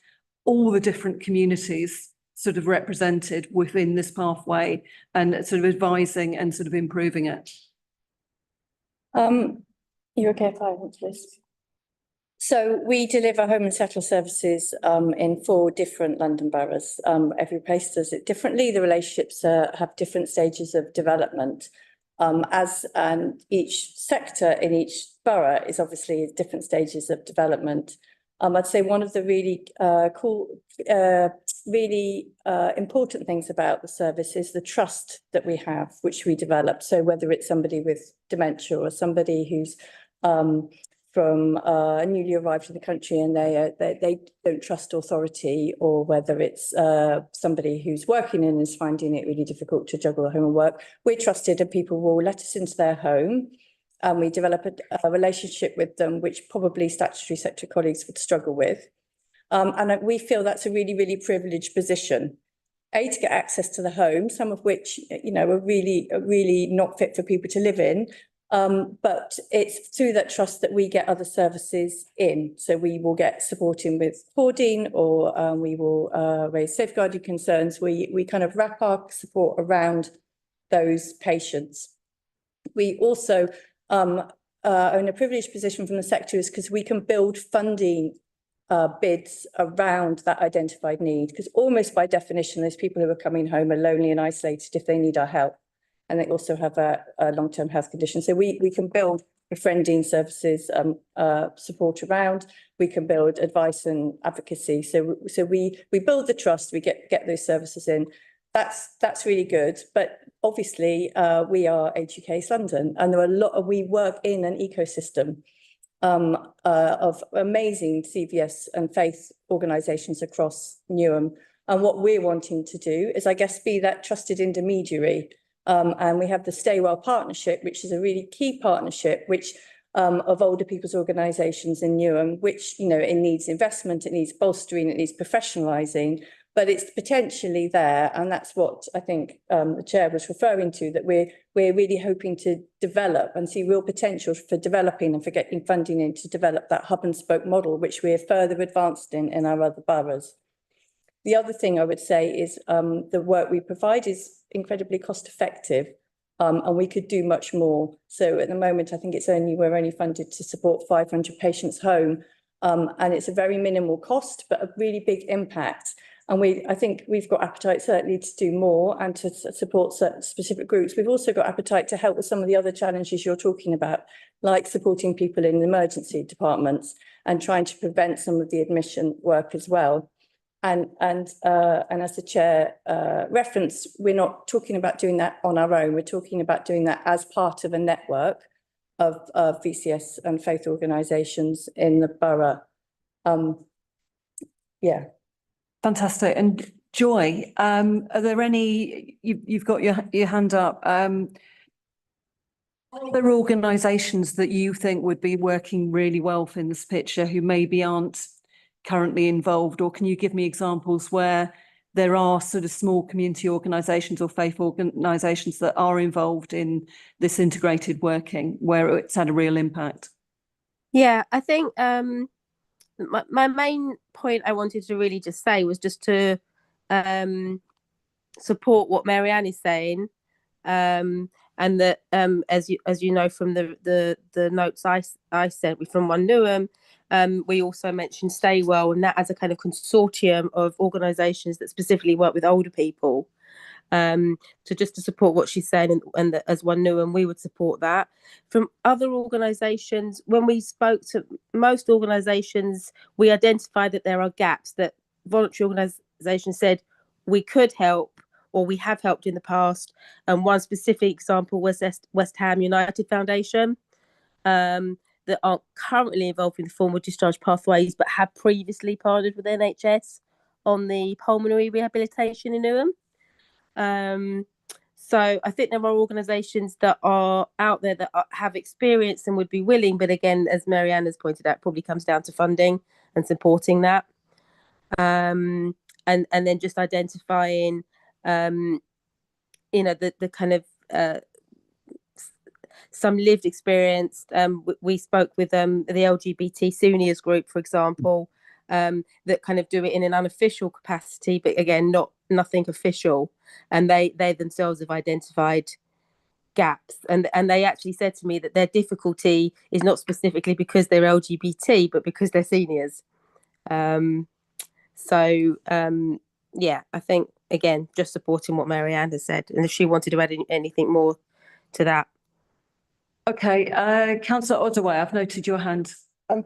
all the different communities sort of represented within this pathway and sort of advising and sort of improving it. You're okay if I want this? So we deliver home and settle services in 4 different London boroughs. Every place does it differently. The relationships have different stages of development. As each sector in each borough is obviously at different stages of development. I'd say one of the really important things about the service is the trust that we have, which we develop. So whether it's somebody with dementia or somebody who's from newly arrived in the country and they don't trust authority, or whether it's somebody who's working and is finding it really difficult to juggle home and work, we're trusted and people will let us into their home. And we develop a relationship with them, which probably statutory sector colleagues would struggle with. And we feel that's a really, really privileged position. To get access to the home, some of which, are really not fit for people to live in. But it's through that trust that we get other services in. So we will get supporting with hoarding, or we will raise safeguarding concerns. We kind of wrap our support around those patients. We also are in a privileged position from the sector is because we can build funding bids around that identified need, because almost by definition, those people who are coming home are lonely and isolated if they need our help. And they also have a long-term health condition. So we can build befriending services support around, we can build advice and advocacy. So we build the trust, we get those services in. That's really good. But obviously we are Age UK East London, and there are we work in an ecosystem of amazing CVS and faith organisations across Newham. And what we're wanting to do is, I guess, be that trusted intermediary. And we have the Stay Well partnership, which is a really key partnership, which of older people's organisations in Newham, which, it needs investment, it needs bolstering, it needs professionalising, but it's potentially there. And that's what I think the chair was referring to, that we're really hoping to develop and see real potential for developing and for getting funding in to develop that hub and spoke model, which we're further advanced in our other boroughs. The other thing I would say is the work we provide is incredibly cost effective, and we could do much more. So at the moment, I think we're only funded to support 500 patients home, and it's a very minimal cost, but a really big impact. And I think we've got appetite certainly to do more and to support certain specific groups. We've also got appetite to help with some of the other challenges you're talking about, like supporting people in emergency departments and trying to prevent some of the admission work as well. And as the chair referenced, we're not talking about doing that on our own. We're talking about doing that as part of a network of VCS and faith organisations in the borough. Yeah. Fantastic. And Joy, are there any, you've got your hand up, other organisations that you think would be working really well in this picture who maybe aren't currently involved, or can you give me examples where there are sort of small community organisations or faith organisations that are involved in this integrated working where it's had a real impact? Yeah, I think my main point I wanted to really just say was just to support what Marianne is saying, and that as you know from the notes I sent from One Newham, we also mentioned Stay Well, and that as a kind of consortium of organisations that specifically work with older people. So just to support what she's saying, and that as One Newham, we would support that. From other organisations, when we spoke to most organisations, we identified that there are gaps, that voluntary organisations said we could help or we have helped in the past. And one specific example was West Ham United Foundation, that aren't currently involved in the formal discharge pathways, but have previously partnered with NHS on the pulmonary rehabilitation in Newham. So I think there are organisations that are out there that have experience and would be willing, but again, as Marianne has pointed out, probably comes down to funding and supporting that. And then just identifying, the kind of some lived experience. We spoke with the LGBT seniors group, for example, that kind of do it in an unofficial capacity, but again, nothing official. And they themselves have identified gaps. And they actually said to me that their difficulty is not specifically because they're LGBT, but because they're seniors. Yeah, I think, again, just supporting what Marianne has said. And if she wanted to add anything more to that. Okay, Councillor Ottaway, I've noted your hand.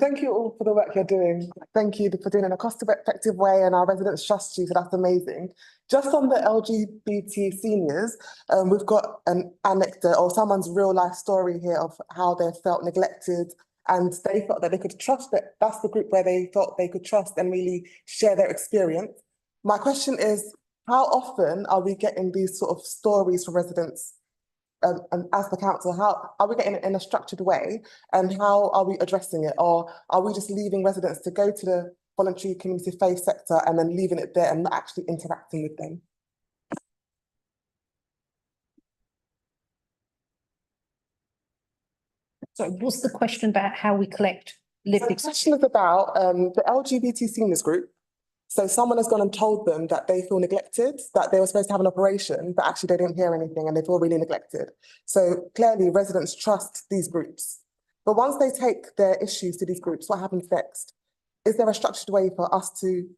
Thank you all for the work you're doing. Thank you for doing it in a cost-effective way, and our residents trust you, so that's amazing. Just on the LGBT seniors, we've got an anecdote or someone's real life story here of how they felt neglected, and they felt that they could trust that that's the group where they felt they could trust and really share their experience. My question is, how often are we getting these sort of stories from residents? And as the council, how are we getting it in a structured way, and how are we addressing it? Or are we just leaving residents to go to the voluntary community faith sector and then leaving it there and not actually interacting with them? So what's the question about how we collect lived experience? The question is about the LGBT seniors group. So someone has gone and told them that they feel neglected, that they were supposed to have an operation, but actually they didn't hear anything and they feel really neglected. So clearly residents trust these groups. But once they take their issues to these groups, what happens next? Is there a structured way for us to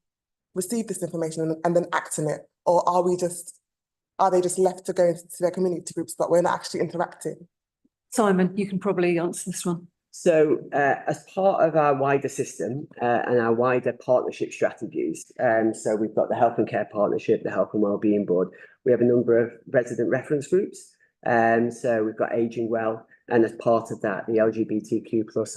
receive this information and then act on it? Or are they just left to go into their community groups, but we're not actually interacting? Simon, you can probably answer this one. So as part of our wider system and our wider partnership strategies, so we've got the Health and Care Partnership, the Health and Wellbeing Board, we have a number of resident reference groups. So we've got Ageing Well, and as part of that, the LGBTQ plus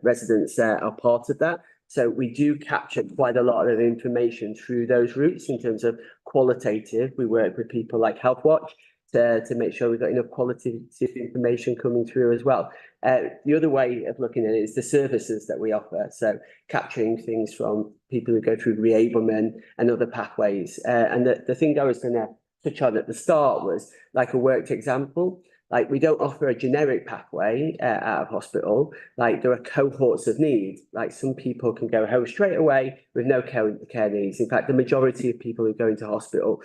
residents are part of that. So we do capture quite a lot of information through those routes in terms of qualitative. We work with people like Health Watch to make sure we've got enough qualitative information coming through as well. The other way of looking at it is the services that we offer. So capturing things from people who go through reablement and other pathways. And the thing I was going to touch on at the start was like a worked example. Like we don't offer a generic pathway out of hospital. Like there are cohorts of need. Like some people can go home straight away with no care needs. In fact, the majority of people who go into hospital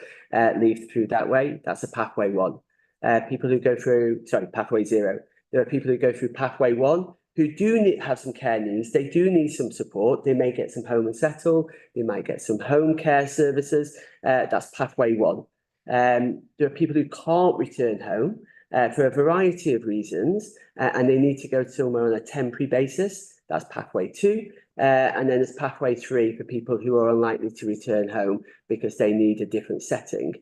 leave through that way. That's a pathway 1. People who go through, pathway 0. There are people who go through pathway 1 who do have some care needs. They do need some support. They may get some home and settle. They might get some home care services. That's pathway 1. There are people who can't return home for a variety of reasons, and they need to go somewhere on a temporary basis. That's pathway 2. And then there's pathway 3 for people who are unlikely to return home because they need a different setting.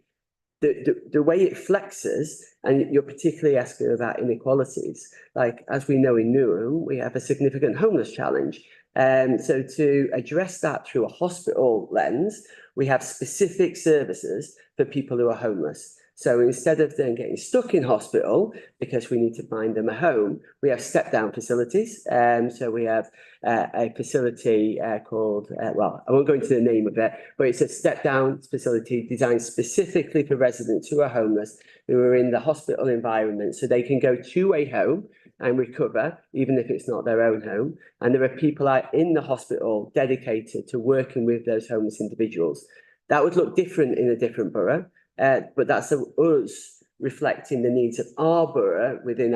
The way it flexes, and you're particularly asking about inequalities, like as we know in Newham, we have a significant homeless challenge. So to address that through a hospital lens, we have specific services for people who are homeless. So instead of them getting stuck in hospital because we need to find them a home, we have step-down facilities. So we have a facility called, well, I won't go into the name of it, but it's a step-down facility designed specifically for residents who are homeless, who are in the hospital environment, so they can go to a home and recover, even if it's not their own home. And there are people out in the hospital dedicated to working with those homeless individuals. That would look different in a different borough. But that's us reflecting the needs of our borough within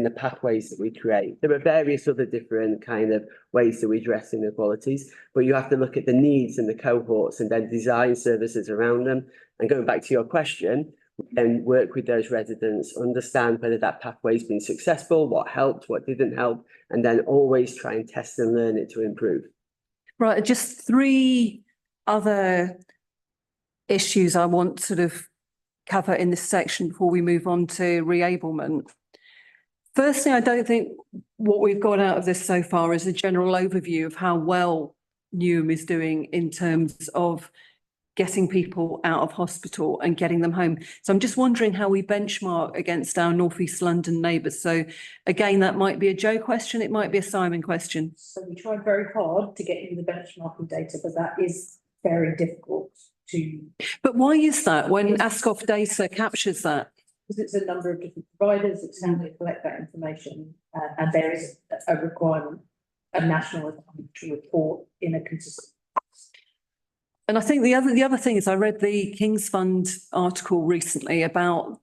the pathways that we create. There are various other different kind of ways that we address inequalities, but you have to look at the needs and the cohorts and then design services around them. And going back to your question, then work with those residents, understand whether that pathway's been successful, what helped, what didn't help, and then always try and test and learn it to improve. Right, just 3 other issues I want to sort of cover in this section before we move on to reablement. Firstly, I don't think what we've got out of this so far is a general overview of how well Newham is doing in terms of getting people out of hospital and getting them home. So I'm just wondering how we benchmark against our North East London neighbours. So again, that might be a Joe question, it might be a Simon question. So we tried very hard to get you the benchmarking data, but that is very difficult to. But why is that when ASCOF data captures that? Because it's a number of different providers, it's how they collect that information, and there is a requirement, a national requirement to report in a consistent. And I think the other thing is I read the King's Fund article recently about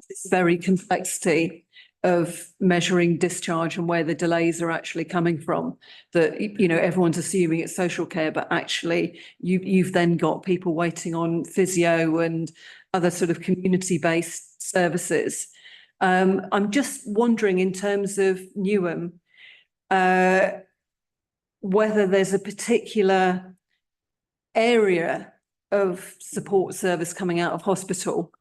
this very complexity of measuring discharge and where the delays are actually coming from. That, you know, everyone's assuming it's social care, but actually you've then got people waiting on physio and other sort of community-based services. I'm just wondering in terms of Newham, whether there's a particular area of support service coming out of hospital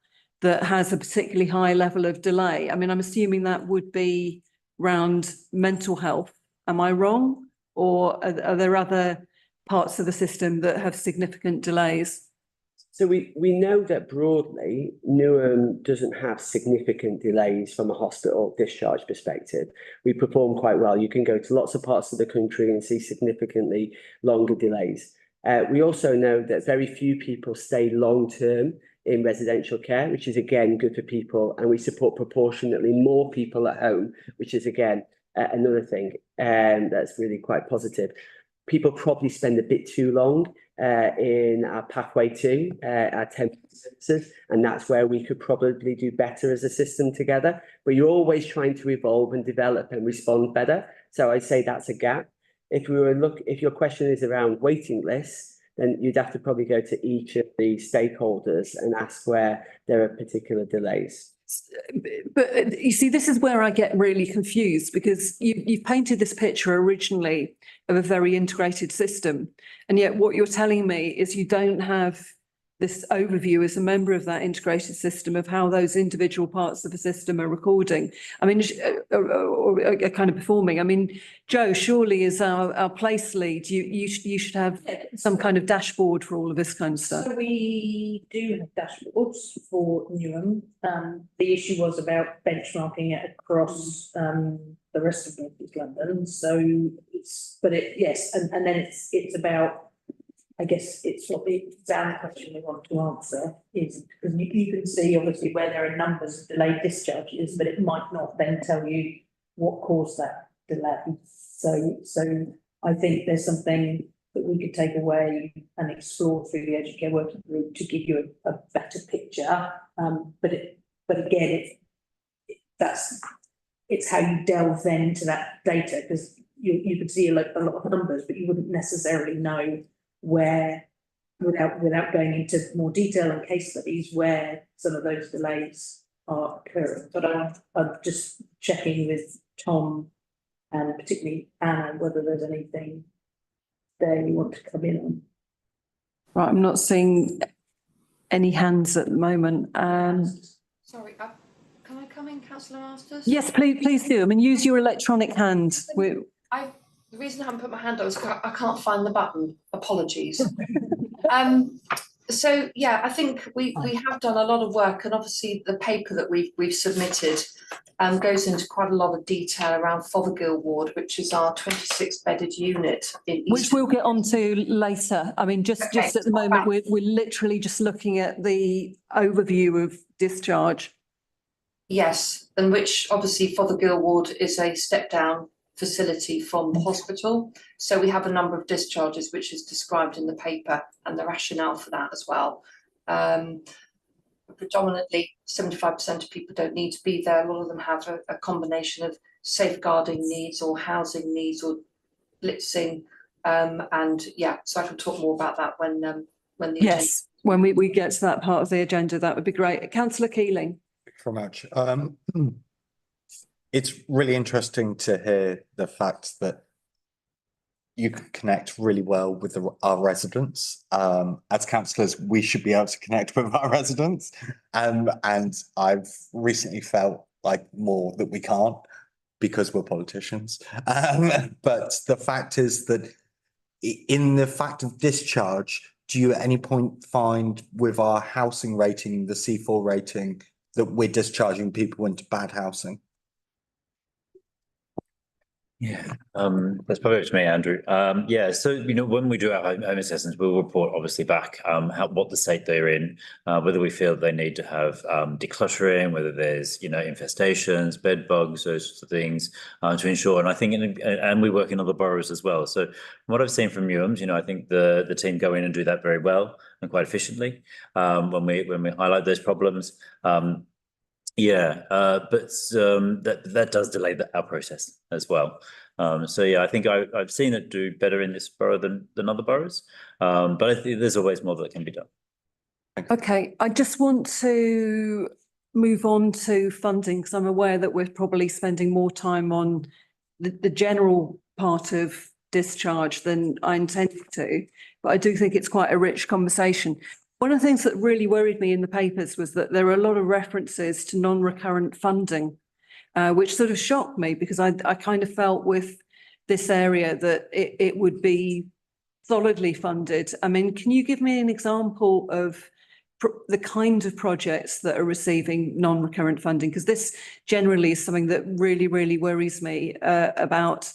that has a particularly high level of delay. I mean, I'm assuming that would be around mental health. Am I wrong? Or are there other parts of the system that have significant delays? So we know that broadly, Newham doesn't have significant delays from a hospital discharge perspective. We perform quite well. You can go to lots of parts of the country and see significantly longer delays. We also know that very few people stay long-term in residential care, which is again good for people, and we support proportionately more people at home, which is again another thing that's really quite positive. People probably spend a bit too long in our pathway to our temporary services, and that's where we could probably do better as a system together. But you're always trying to evolve and develop and respond better. So I'd say that's a gap. If your question is around waiting lists, then you'd have to probably go to each of the stakeholders and ask where there are particular delays. But you see, this is where I get really confused, because you've painted this picture originally of a very integrated system. And yet what you're telling me is you don't have this overview as a member of that integrated system of how those individual parts of the system are recording. I mean, or are kind of performing. I mean, Joe, surely as our place lead, you should have some kind of dashboard for all of this kind of stuff. So we do have dashboards for Newham. The issue was about benchmarking it across the rest of North East London. So yes, and then it's about, I guess it's what the exam question we want to answer is, because you can see obviously where there are numbers of delayed discharges, but it might not then tell you what caused that delay. So I think there's something that we could take away and explore through the Urgent Care Working Group to give you a better picture. But again, it's how you delve then into that data, because you could see a lot of numbers, but you wouldn't necessarily know where, without going into more detail and case studies, where some of those delays are occurring. But I'm just checking with Tom and particularly Anna whether there's anything there you want to come in on. Right, I'm not seeing any hands at the moment. Sorry, can I come in, Councillor Masters? Yes, please do. I mean, use your electronic hand. The reason I haven't put my hand up is I can't find the button. Apologies. So yeah, I think we have done a lot of work, and obviously the paper that we've submitted goes into quite a lot of detail around Fothergill Ward, which is our 26-bedded unit in Which we'll get onto later. I mean, just at the moment, we're literally just looking at the overview of discharge. Yes, and which obviously Fothergill Ward is a step-down facility from the hospital. So we have a number of discharges which is described in the paper, and the rationale for that as well. Predominantly 75% of people don't need to be there. A lot of them have a combination of safeguarding needs or housing needs or blitzing. And yeah, so I can talk more about that when the yes, when we get to that part of the agenda, that would be great. Councillor Keeling. Thank you very much. It's really interesting to hear the fact that you can connect really well with our residents. As councillors, we should be able to connect with our residents. And I've recently felt like more that we can't because we're politicians. But the fact is that in the fact of discharge, do you at any point find with our housing rating, the C4 rating, that we're discharging people into bad housing? Yeah, that's probably up to me, Andrew. Yeah, so when we do our home assessments, we'll report obviously back what the state they're in, whether we feel they need to have decluttering, whether there's infestations, bed bugs, those sorts of things to ensure. And I think, and we work in other boroughs as well. So what I've seen from Newham's, I think the team go in and do that very well and quite efficiently when we highlight those problems. But that does delay our process as well. So yeah, I think I've seen it do better in this borough than other boroughs, but I think there's always more that can be done. Okay, I just want to move on to funding because I'm aware that we're probably spending more time on the general part of discharge than I intended to, but I do think it's quite a rich conversation. One of the things that really worried me in the papers was that there are a lot of references to non-recurrent funding, which sort of shocked me because I kind of felt with this area that it would be solidly funded. I mean, can you give me an example of the kind of projects that are receiving non-recurrent funding? Because this generally is something that really, really worries me about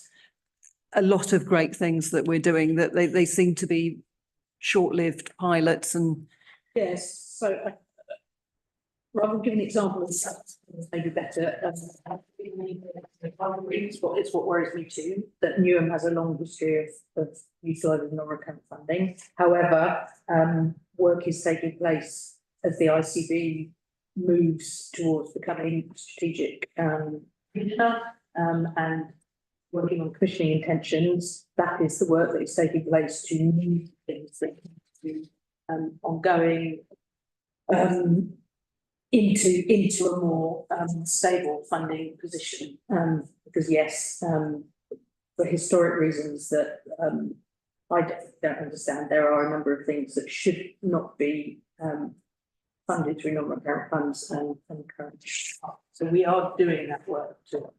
a lot of great things that we're doing, that they seem to be short-lived pilots and... Yes, so rather than give an example of that, maybe better. It's what worries me too, that Newham has a long history of utilising non-recurrent funding. However, work is taking place as the ICB moves towards becoming strategic and working on commissioning intentions. That is the work that is taking place to move things that ongoing into a more stable funding position, because yes, for historic reasons that I don't understand, there are a number of things that should not be funded through non-recurrent funds and current. So we are doing that work to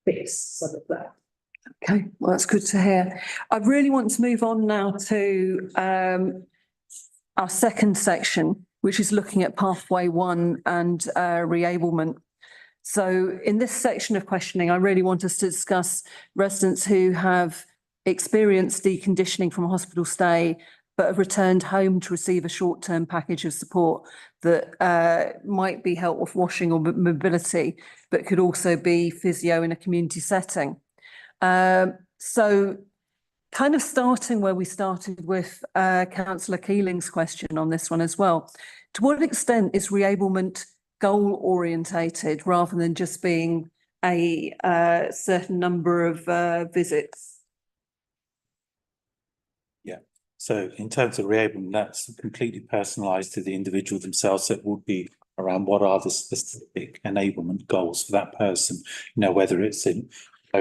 fix some of that. Okay, well, that's good to hear. I really want to move on now to our second section, which is looking at pathway 1 and reablement. So in this section of questioning, I really want us to discuss residents who have experienced deconditioning from a hospital stay, but have returned home to receive a short-term package of support that might be help with washing or mobility, but could also be physio in a community setting. So kind of starting where we started with Councillor Keeling's question on this one as well. To what extent is reablement goal orientated rather than just being a certain number of visits? Yeah, so in terms of reablement, that's completely personalised to the individual themselves. So it would be around what are the specific enablement goals for that person, whether it's in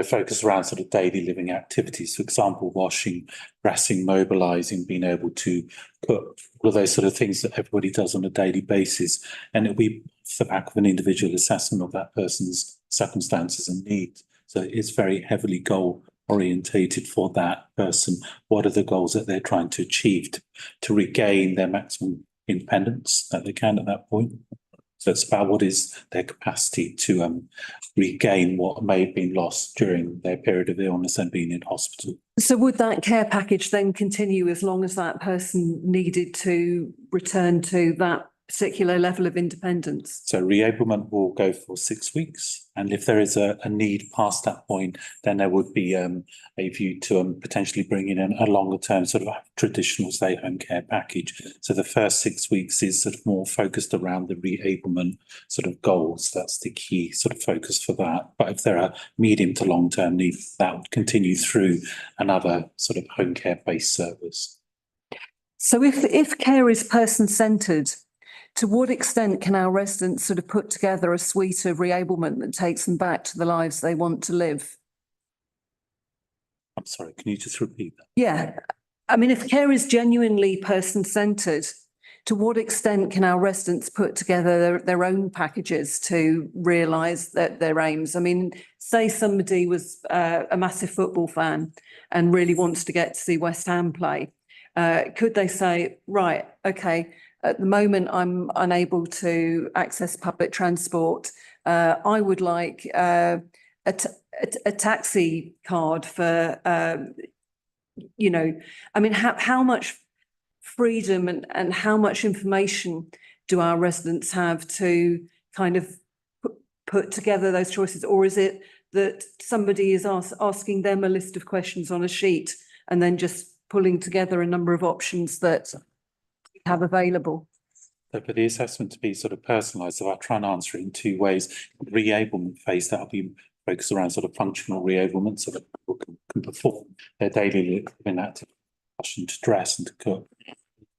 focus around sort of daily living activities, for example, washing, dressing, mobilising, being able to put all of those sort of things that everybody does on a daily basis. And it'll be off the back of an individual assessment of that person's circumstances and needs. So it's very heavily goal orientated for that person. What are the goals that they're trying to achieve to regain their maximum independence that they can at that point? So it's about what is their capacity to regain what may have been lost during their period of illness and being in hospital. So would that care package then continue as long as that person needed to return to that particular level of independence? So reablement will go for 6 weeks. And if there is a need past that point, then there would be a view to potentially bring in a longer term sort of traditional stay home care package. So the first 6 weeks is sort of more focused around the reablement sort of goals. That's the key sort of focus for that. But if there are medium to long term needs, that would continue through another sort of home care based service. So if care is person centred, to what extent can our residents sort of put together a suite of reablement that takes them back to the lives they want to live? I'm sorry, can you just repeat that? Yeah, I mean, if care is genuinely person-centred, to what extent can our residents put together their own packages to realise their aims? I mean, say somebody was a massive football fan and really wants to get to see West Ham play. Could they say, right, okay, at the moment I'm unable to access public transport. I would like a taxi card for, you know, I mean, how much freedom and how much information do our residents have to kind of put together those choices? Or is it that somebody is asking them a list of questions on a sheet and then just pulling together a number of options that we have available? So for the assessment to be sort of personalised, so I'll try and answer it in two ways. Reablement phase, that'll be focused around sort of functional reablement, so that people can perform their daily living activities, to dress and to cook,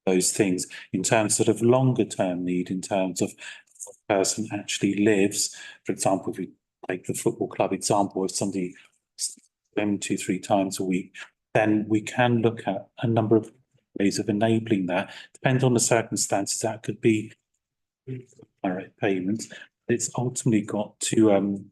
those things. In terms sort of longer term need, in terms of the person actually lives, for example, if we take the football club example, if somebody swims 2-3 times a week, then we can look at a number of ways of enabling that. Depends on the circumstances. That could be direct payments. It's ultimately got to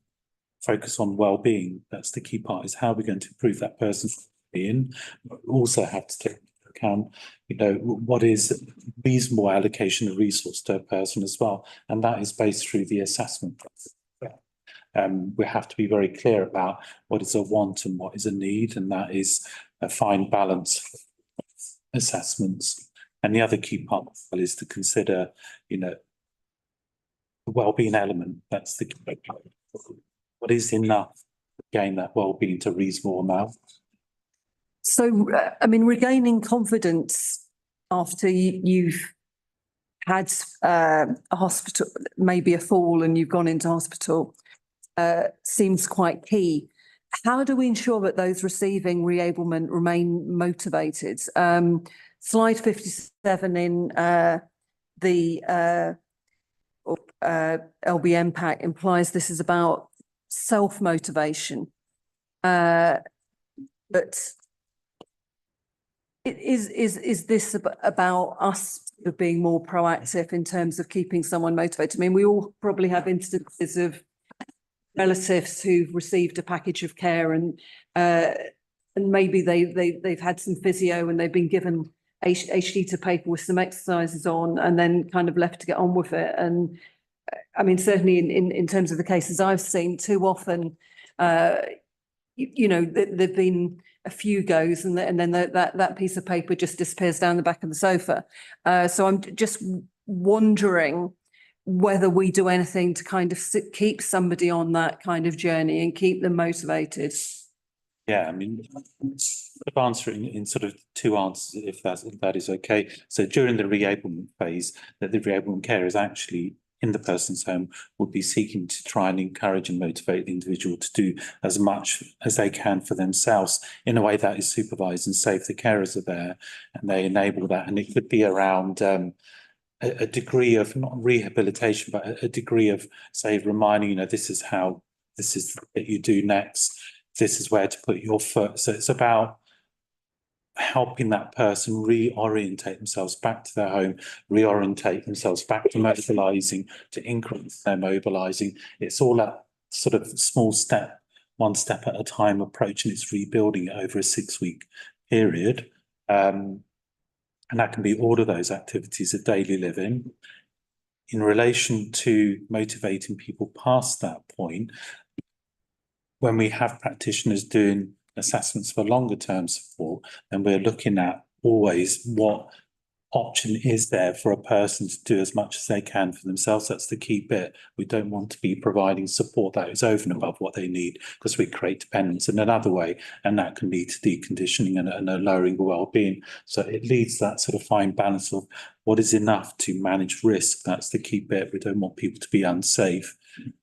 focus on well-being. That's the key part, is how we're going to improve that person's well-being. We also have to take into account, you know, what is reasonable allocation of resource to a person as well. And that is based through the assessment process. We have to be very clear about what is a want and what is a need, and that is a fine balance assessments. And the other key part is to consider, you know, the well-being element. That's the key. What is enough to gain that well-being to a reasonable amount? So, I mean, regaining confidence after you've had a hospital, maybe a fall, and you've gone into hospital, seems quite key. How do we ensure that those receiving reablement remain motivated? Slide 57 in the LBM pack implies this is about self-motivation. But is this about us being more proactive in terms of keeping someone motivated? I mean, we all probably have instances of relatives who've received a package of care and maybe they've had some physio and they've been given a sheet of paper with some exercises on and then kind of left to get on with it. And I mean, certainly in terms of the cases I've seen, too often, you know, there've been a few goes and then that piece of paper just disappears down the back of the sofa. So I'm just wondering whether we do anything to kind of keep somebody on that kind of journey and keep them motivated. Yeah, I mean, I'll answer it in sort of two answers, if that is okay. So during the reablement phase, that the reablement care is actually in the person's home, would be seeking to try and encourage and motivate the individual to do as much as they can for themselves in a way that is supervised and safe. The carers are there and they enable that. And it could be around a degree of not rehabilitation, but a degree of, say, reminding, you know, this is what you do next. This is where to put your foot. So it's about helping that person reorientate themselves back to their home, reorientate themselves back to mobilising, to increase their mobilising. It's all a sort of small step, one step at a time approach, and it's rebuilding it over a 6-week period. And that can be all of those activities of daily living. In relation to motivating people past that point, when we have practitioners doing assessments for longer term support, then we're looking at always what option is there for a person to do as much as they can for themselves. That's the key bit. We don't want to be providing support that is over and above what they need, because we create dependence in another way, and that can lead to deconditioning and a lowering of well-being. So it leads that sort of fine balance of what is enough to manage risk. That's the key bit. We don't want people to be unsafe,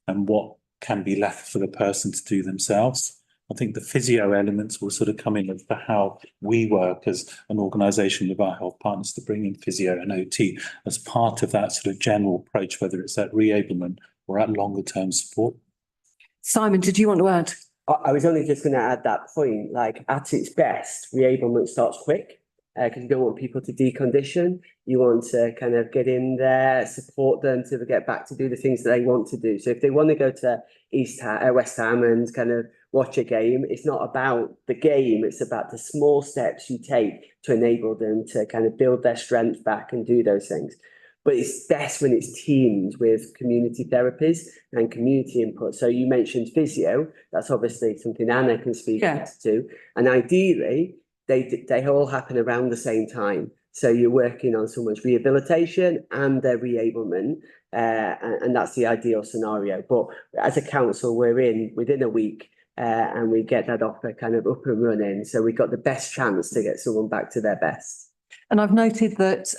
and what can be left for the person to do themselves. I think the physio elements will sort of come in as to how we work as an organisation with our health partners to bring in physio and OT as part of that sort of general approach, whether it's at reablement or at longer term support. Simon, did you want to add? I was only just going to add that point, like at its best, reablement starts quick because you don't want people to decondition. You want to kind of get in there, support them to get back to do the things that they want to do. So if they want to go to West Ham and kind of watch a game. It's not about the game, it's about the small steps you take to enable them to kind of build their strength back and do those things. But it's best when it's teamed with community therapies and community input. So you mentioned physio, that's obviously something Anna can speak to. And ideally, they all happen around the same time. So you're working on someone's rehabilitation and their reablement, and that's the ideal scenario. But as a council, we're within a week, and we get that offer kind of up and running. So we've got the best chance to get someone back to their best. And I've noted that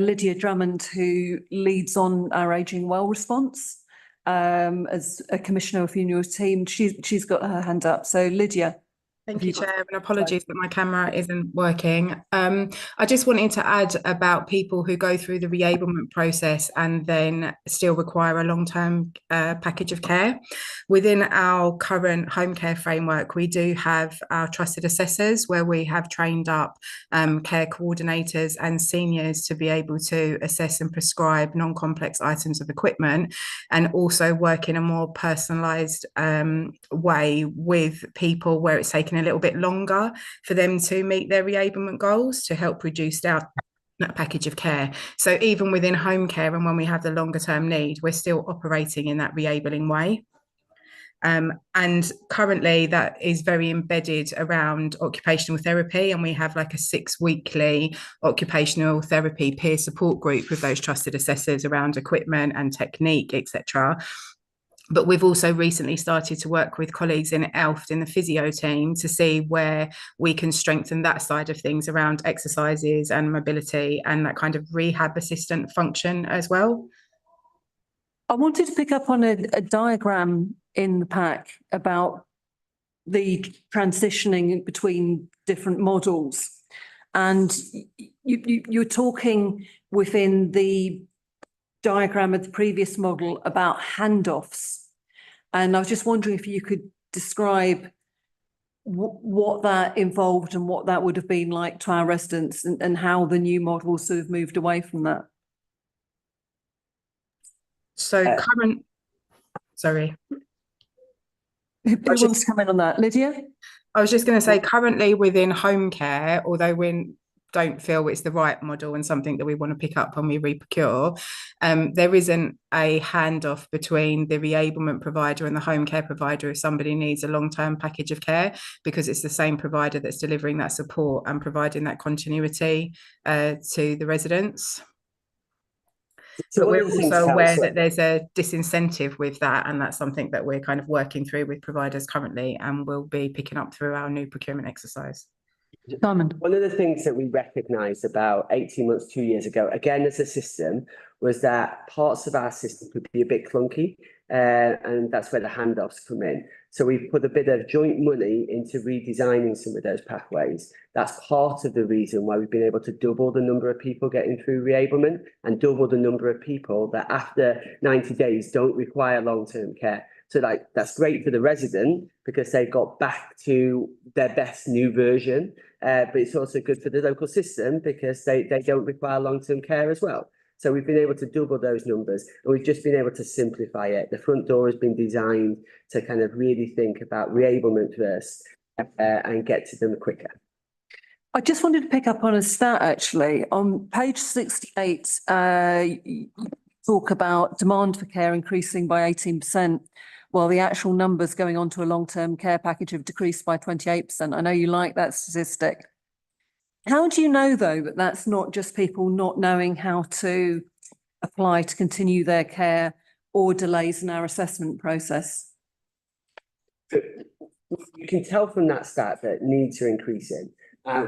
Lydia Drummond, who leads on our Ageing Well response, as a commissioner within your team, she's got her hand up. So Lydia. Thank you, Chair, and apologies that my camera isn't working. I just wanted to add about people who go through the reablement process and then still require a long-term package of care. Within our current home care framework, we do have our trusted assessors where we have trained up care coordinators and seniors to be able to assess and prescribe non-complex items of equipment, and also work in a more personalised way with people where it's taken a little bit longer for them to meet their reablement goals to help reduce that package of care. So even within home care and when we have the longer term need, we're still operating in that reabling way. And currently that is very embedded around occupational therapy, and we have like a 6-weekly occupational therapy peer support group with those trusted assessors around equipment and technique, etc. But we've also recently started to work with colleagues in ELFT in the physio team to see where we can strengthen that side of things around exercises and mobility and that kind of rehab assistant function as well. I wanted to pick up on a diagram in the pack about the transitioning between different models. And you're talking within the diagram of the previous model about handoffs. And I was just wondering if you could describe what that involved and what that would have been like to our residents, and how the new model sort of moved away from that. So sorry. Who wants to come in on that? Lydia? I was just going to say, currently within home care, although we don't feel it's the right model and something that we want to pick up when we reprocure, there isn't a handoff between the reablement provider and the home care provider if somebody needs a long-term package of care, because it's the same provider that's delivering that support and providing that continuity to the residents. But we're also aware that there's a disincentive with that, and that's something that we're kind of working through with providers currently, and we'll be picking up through our new procurement exercise. Simon. One of the things that we recognised about 18 months, 2 years ago, again as a system, was that parts of our system could be a bit clunky, and that's where the handoffs come in. So we've put a bit of joint money into redesigning some of those pathways. That's part of the reason why we've been able to double the number of people getting through reablement and double the number of people that after 90 days don't require long-term care. So that's great for the resident because they got back to their best new version, but it's also good for the local system because they don't require long-term care as well. So we've been able to double those numbers, and we've just been able to simplify it. The front door has been designed to kind of really think about reablement first and get to them quicker. I just wanted to pick up on a stat actually. On page 68, you talk about demand for care increasing by 18%, while the actual numbers going on to a long-term care package have decreased by 28%. I know you like that statistic. How do you know, though, that that's not just people not knowing how to apply to continue their care, or delays in our assessment process? You can tell from that stat that needs are increasing.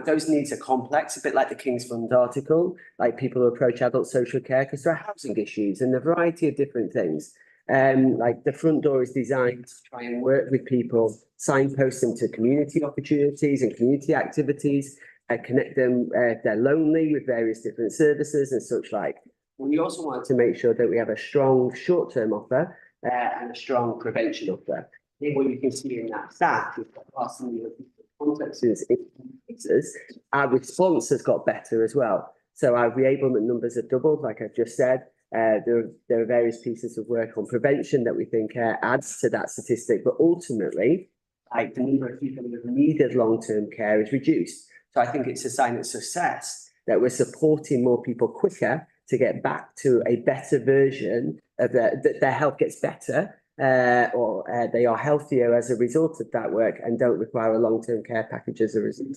Those needs are complex, a bit like the King's Fund article, like people who approach adult social care because there are housing issues and a variety of different things. Like the front door is designed to try and work with people, signpost them to community opportunities and community activities, connect them if they're lonely with various different services and such like. We also want to make sure that we have a strong short-term offer and a strong prevention offer. I think what you can see in that stat is that whilst some of the contexts increases, our response has got better as well. So our reablement numbers have doubled, like I've just said. There are various pieces of work on prevention that we think adds to that statistic, but ultimately, like the number of people who have needed long-term care is reduced. So I think it's a sign of success that we're supporting more people quicker to get back to a better version of that their health gets better, or they are healthier as a result of that work and don't require a long-term care package as a result.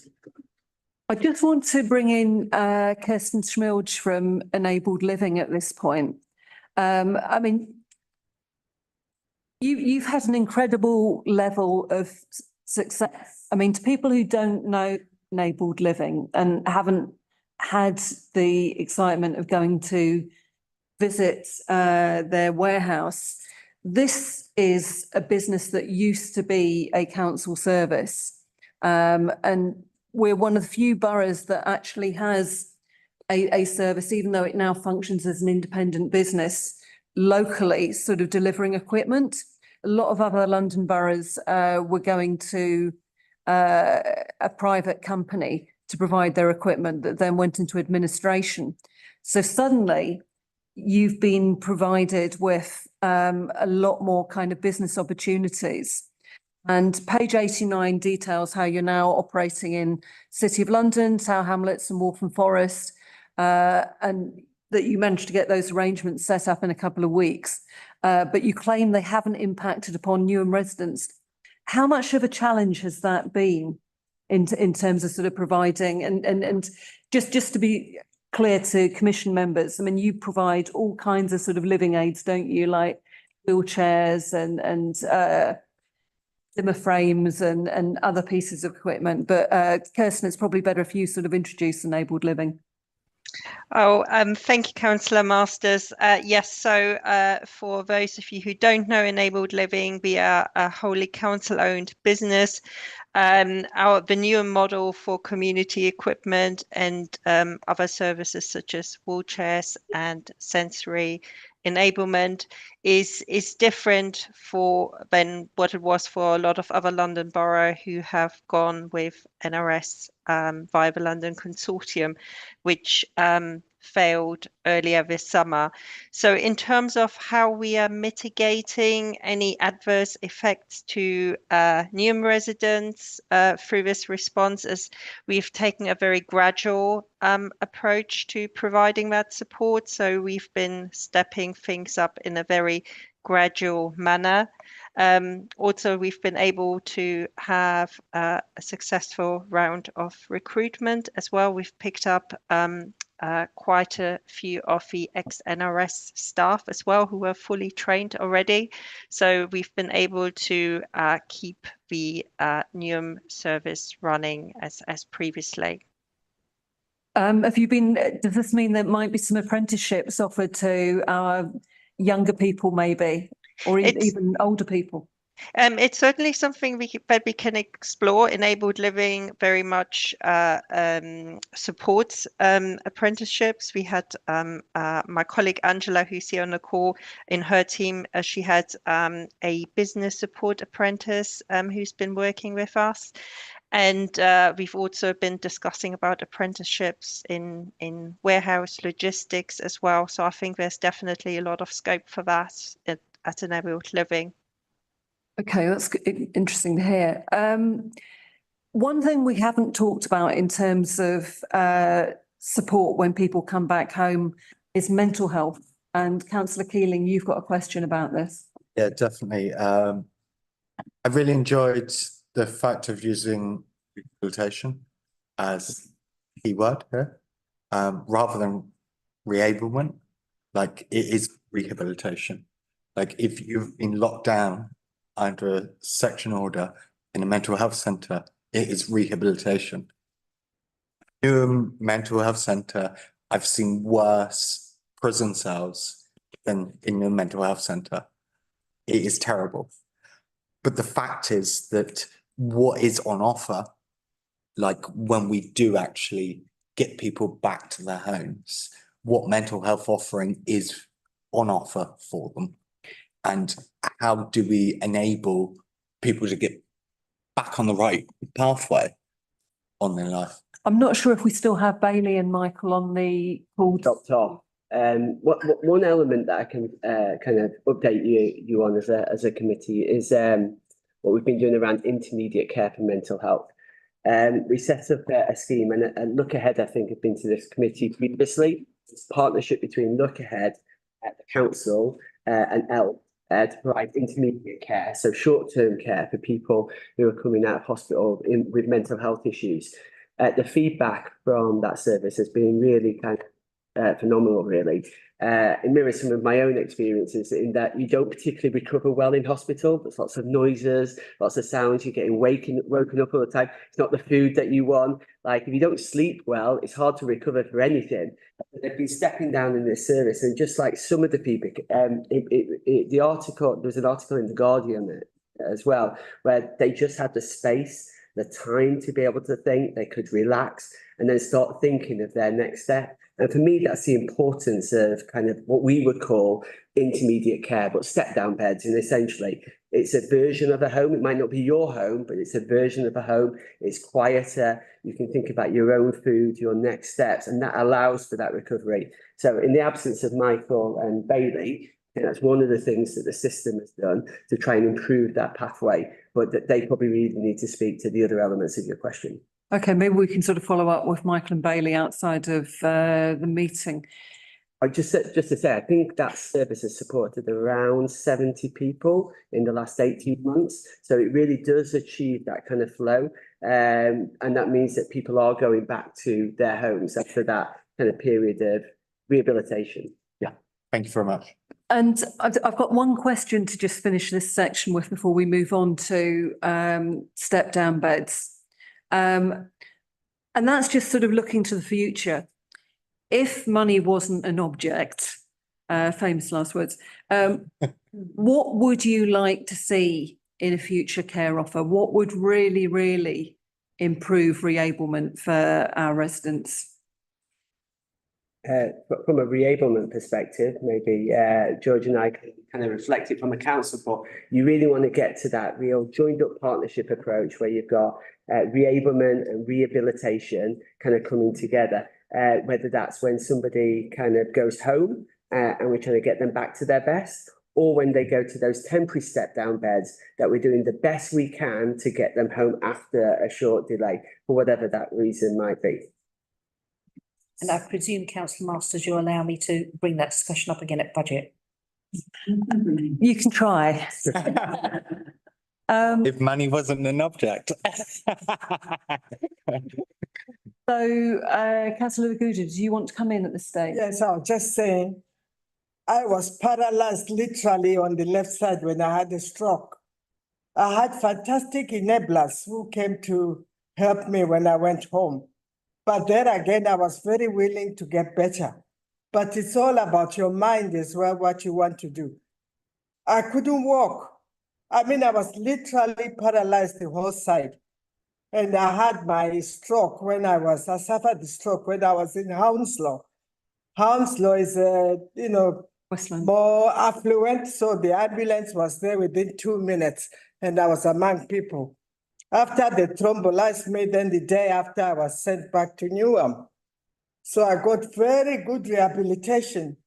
I just want to bring in Kirsten Schmilge from Enabled Living at this point. I mean, you've had an incredible level of success. I mean, to people who don't know Enabled Living and haven't had the excitement of going to visit their warehouse, this is a business that used to be a council service. And we're one of the few boroughs that actually has a service, even though it now functions as an independent business locally, sort of delivering equipment. A lot of other London boroughs were going to a private company to provide their equipment that then went into administration. So suddenly you've been provided with a lot more kind of business opportunities. And page 89 details how you're now operating in City of London, Tower Hamlets and Waltham Forest, and that you managed to get those arrangements set up in a couple of weeks. But you claim they haven't impacted upon Newham residents. How much of a challenge has that been in terms of sort of providing and just to be clear to commission members, I mean, you provide all kinds of sort of living aids, don't you? Like wheelchairs and Zimmer frames and other pieces of equipment. But Kirsten, it's probably better if you sort of introduce Enabled Living. Oh, thank you, Councillor Masters. Yes, so for those of you who don't know Enabled Living, we are a wholly council-owned business. The Newham model for community equipment and other services such as wheelchairs and sensory enablement is different than what it was for a lot of other London borough who have gone with NRS via the London Consortium, which failed earlier this summer. So in terms of how we are mitigating any adverse effects to Newham residents through this response, is we've taken a very gradual approach to providing that support. So we've been stepping things up in a very gradual manner. Also, we've been able to have a successful round of recruitment as well. We've picked up quite a few of the ex-NRS staff as well who were fully trained already. So we've been able to keep the Newham service running as previously. Have you been, does this mean there might be some apprenticeships offered to our younger people maybe, or even older people? It's certainly something that we can explore. Enabled Living very much supports apprenticeships. We had my colleague Angela, who's here on the call, in her team, she had a business support apprentice who's been working with us. And we've also been discussing about apprenticeships in warehouse logistics as well. So I think there's definitely a lot of scope for that at Enabled Living. Okay, that's interesting to hear. One thing we haven't talked about in terms of support when people come back home is mental health. And Councillor Keeling, you've got a question about this. Yeah, definitely. I really enjoyed the fact of using rehabilitation as a keyword here, rather than reablement. Like, it is rehabilitation. Like, if you've been locked down under a section order in a mental health centre, it is rehabilitation. Newham Mental Health Centre, I've seen worse prison cells than in a mental health centre. It is terrible. But the fact is that what is on offer, like when we do actually get people back to their homes, what mental health offering is on offer for them, and how do we enable people to get back on the right pathway on their life? I'm not sure if we still have Bailey and Michael on the call. Dropped off. One element that I can kind of update you on as a committee is what we've been doing around intermediate care for mental health. We set up a scheme, and Look Ahead, I think, have been to this committee previously. It's a partnership between Look Ahead, the council, and ELP to provide intermediate care, so short-term care for people who are coming out of hospital with mental health issues. The feedback from that service has been really kind of phenomenal, really. It mirrors some of my own experiences in that you don't particularly recover well in hospital. There's lots of noises, lots of sounds. You're getting woken up all the time. It's not the food that you want. Like, if you don't sleep well, it's hard to recover for anything. They've been stepping down in this service, and just like some of the people, the article, there was an article in The Guardian as well, where they just had the space, the time to be able to think. They could relax and then start thinking of their next step. And for me, that's the importance of kind of what we would call intermediate care, but step down beds. And essentially, it's a version of a home. It might not be your home, but it's a version of a home. It's quieter. You can think about your own food, your next steps, and that allows for that recovery. So in the absence of Michael and Bailey, I think that's one of the things that the system has done to try and improve that pathway, but that they probably really need to speak to the other elements of your question. Okay, maybe we can sort of follow up with Michael and Bailey outside of the meeting. Just to say, I think that service has supported around 70 people in the last 18 months. So it really does achieve that kind of flow. And that means that people are going back to their homes after that kind of period of rehabilitation. Yeah, thank you very much. And I've got one question to just finish this section with before we move on to step down beds. And that's just sort of looking to the future. If money wasn't an object, famous last words, what would you like to see in a future care offer? What would really, really improve reablement for our residents? From a reablement perspective, maybe George and I can kind of reflect it from a council, but you really want to get to that real joined up partnership approach where you've got reablement and rehabilitation kind of coming together, whether that's when somebody kind of goes home and we're trying to get them back to their best, or when they go to those temporary step down beds, that we're doing the best we can to get them home after a short delay, for whatever that reason might be. And I presume, Councillor Masters, you'll allow me to bring that discussion up again at budget. You can try. If money wasn't an object. So, Councillor Laguda, do you want to come in at this stage? Yes, I was just saying, I was paralyzed literally on the left side when I had a stroke. I had fantastic enablers who came to help me when I went home. But then again, I was very willing to get better. But it's all about your mind as well, what you want to do. I couldn't walk. I mean, I was literally paralyzed the whole side. And I had my stroke I suffered the stroke when I was in Hounslow. Hounslow is, Westland, more affluent, so the ambulance was there within 2 minutes, and I was among people. After they thrombolized me, then the day after I was sent back to Newham. So I got very good rehabilitation.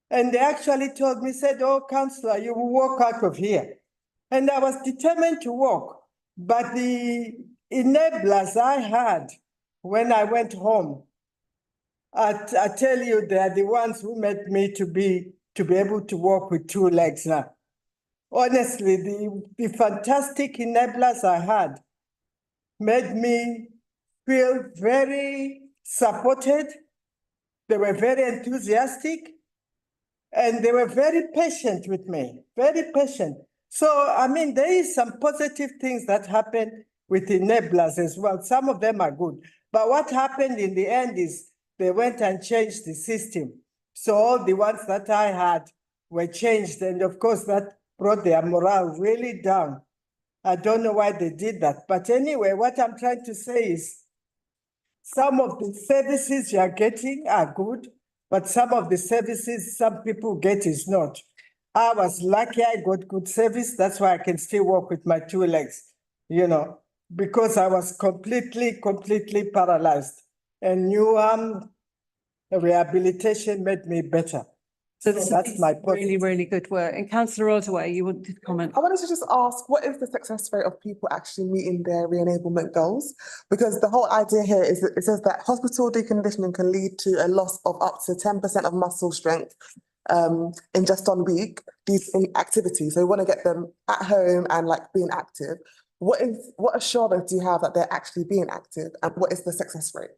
And they actually told me, said, "Oh, councillor, you will walk out of here." And I was determined to walk. But the enablers I had when I went home, I tell you, they are the ones who made me to be able to walk with 2 legs now. Honestly, the fantastic enablers I had made me feel very supported. They were very enthusiastic, and they were very patient with me, very patient. So, I mean, there is some positive things that happen with enablers as well. Some of them are good. But what happened in the end is they went and changed the system. So all the ones that I had were changed. And of course, that brought their morale really down. I don't know why they did that. But anyway, what I'm trying to say is some of the services you're getting are good, but some of the services some people get is not. I was lucky I got good service. That's why I can still walk with my 2 legs, because I was completely paralyzed. And Newham rehabilitation made me better. So this That's is my really, really good work. And Councillor Ordway, you wanted to comment? I wanted to just ask, what is the success rate of people actually meeting their re-enablement goals? Because the whole idea here is that it says that hospital deconditioning can lead to a loss of up to 10% of muscle strength in just 1 week, these activities. So we want to get them at home and like being active. What assurance do you have that they're actually being active, and what is the success rate?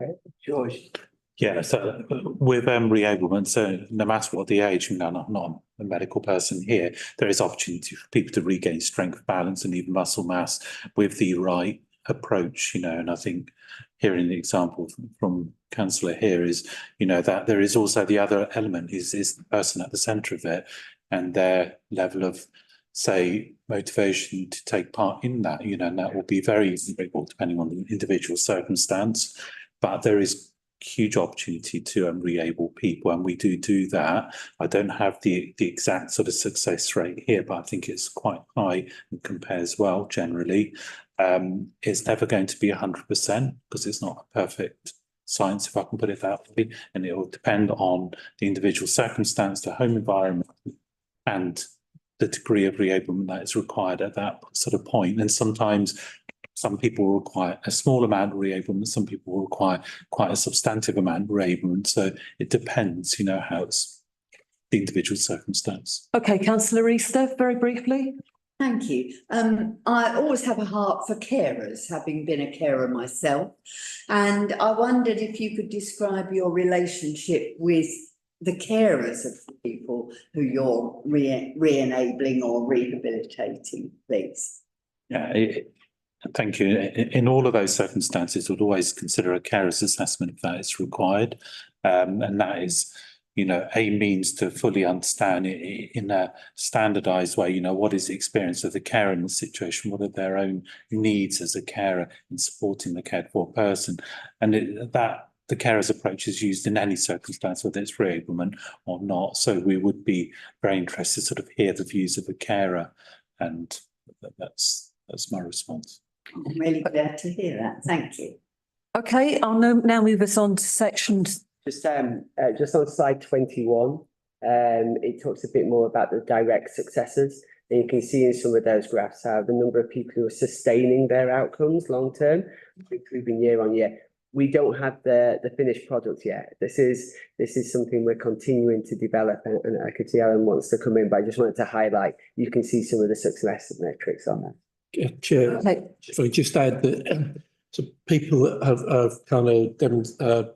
Okay, George. Yeah, so with re-ablement, so no matter what the age, not a medical person here, there is opportunity for people to regain strength, balance, and even muscle mass with the right approach, and I think hearing the example from Councillor here is, that there is also the other element is the person at the centre of it and their level of, say, motivation to take part in that, and that will be very variable depending on the individual circumstance, but there is huge opportunity to re-able people, and we do that. I don't have the exact sort of success rate here, but I think it's quite high and compares well generally. It's never going to be 100% because it's not a perfect science, if I can put it that way, and it will depend on the individual circumstance, the home environment, and the degree of re-ablement that is required at that sort of point. And sometimes some people will require a small amount of re-ablement, some people will require quite a substantive amount of re-ablement. So it depends, how it's the individual circumstance. Okay, Councillor Easter, very briefly. Thank you. I always have a heart for carers, having been a carer myself. And I wondered if you could describe your relationship with the carers of the people who you're re-enabling or rehabilitating, please. Yeah, thank you. In all of those circumstances, we'd always consider a carer's assessment if that is required. And that is, a means to fully understand it in a standardised way, what is the experience of the carer in the situation, what are their own needs as a carer in supporting the cared for person. And the carer's approach is used in any circumstance, whether it's re-ablement or not. So we would be very interested to sort of hear the views of the carer, and that's my response. I'm really glad to hear that. Thank you. Okay, I'll now move us on to section. Just on slide 21, it talks a bit more about the direct successes. And you can see in some of those graphs how the number of people who are sustaining their outcomes long term, improving year on year. We don't have the finished product yet. This is something we're continuing to develop, and I could see Alan wants to come in, but I just wanted to highlight, you can see some of the success metrics on that. Chair, if I just add that so people have kind of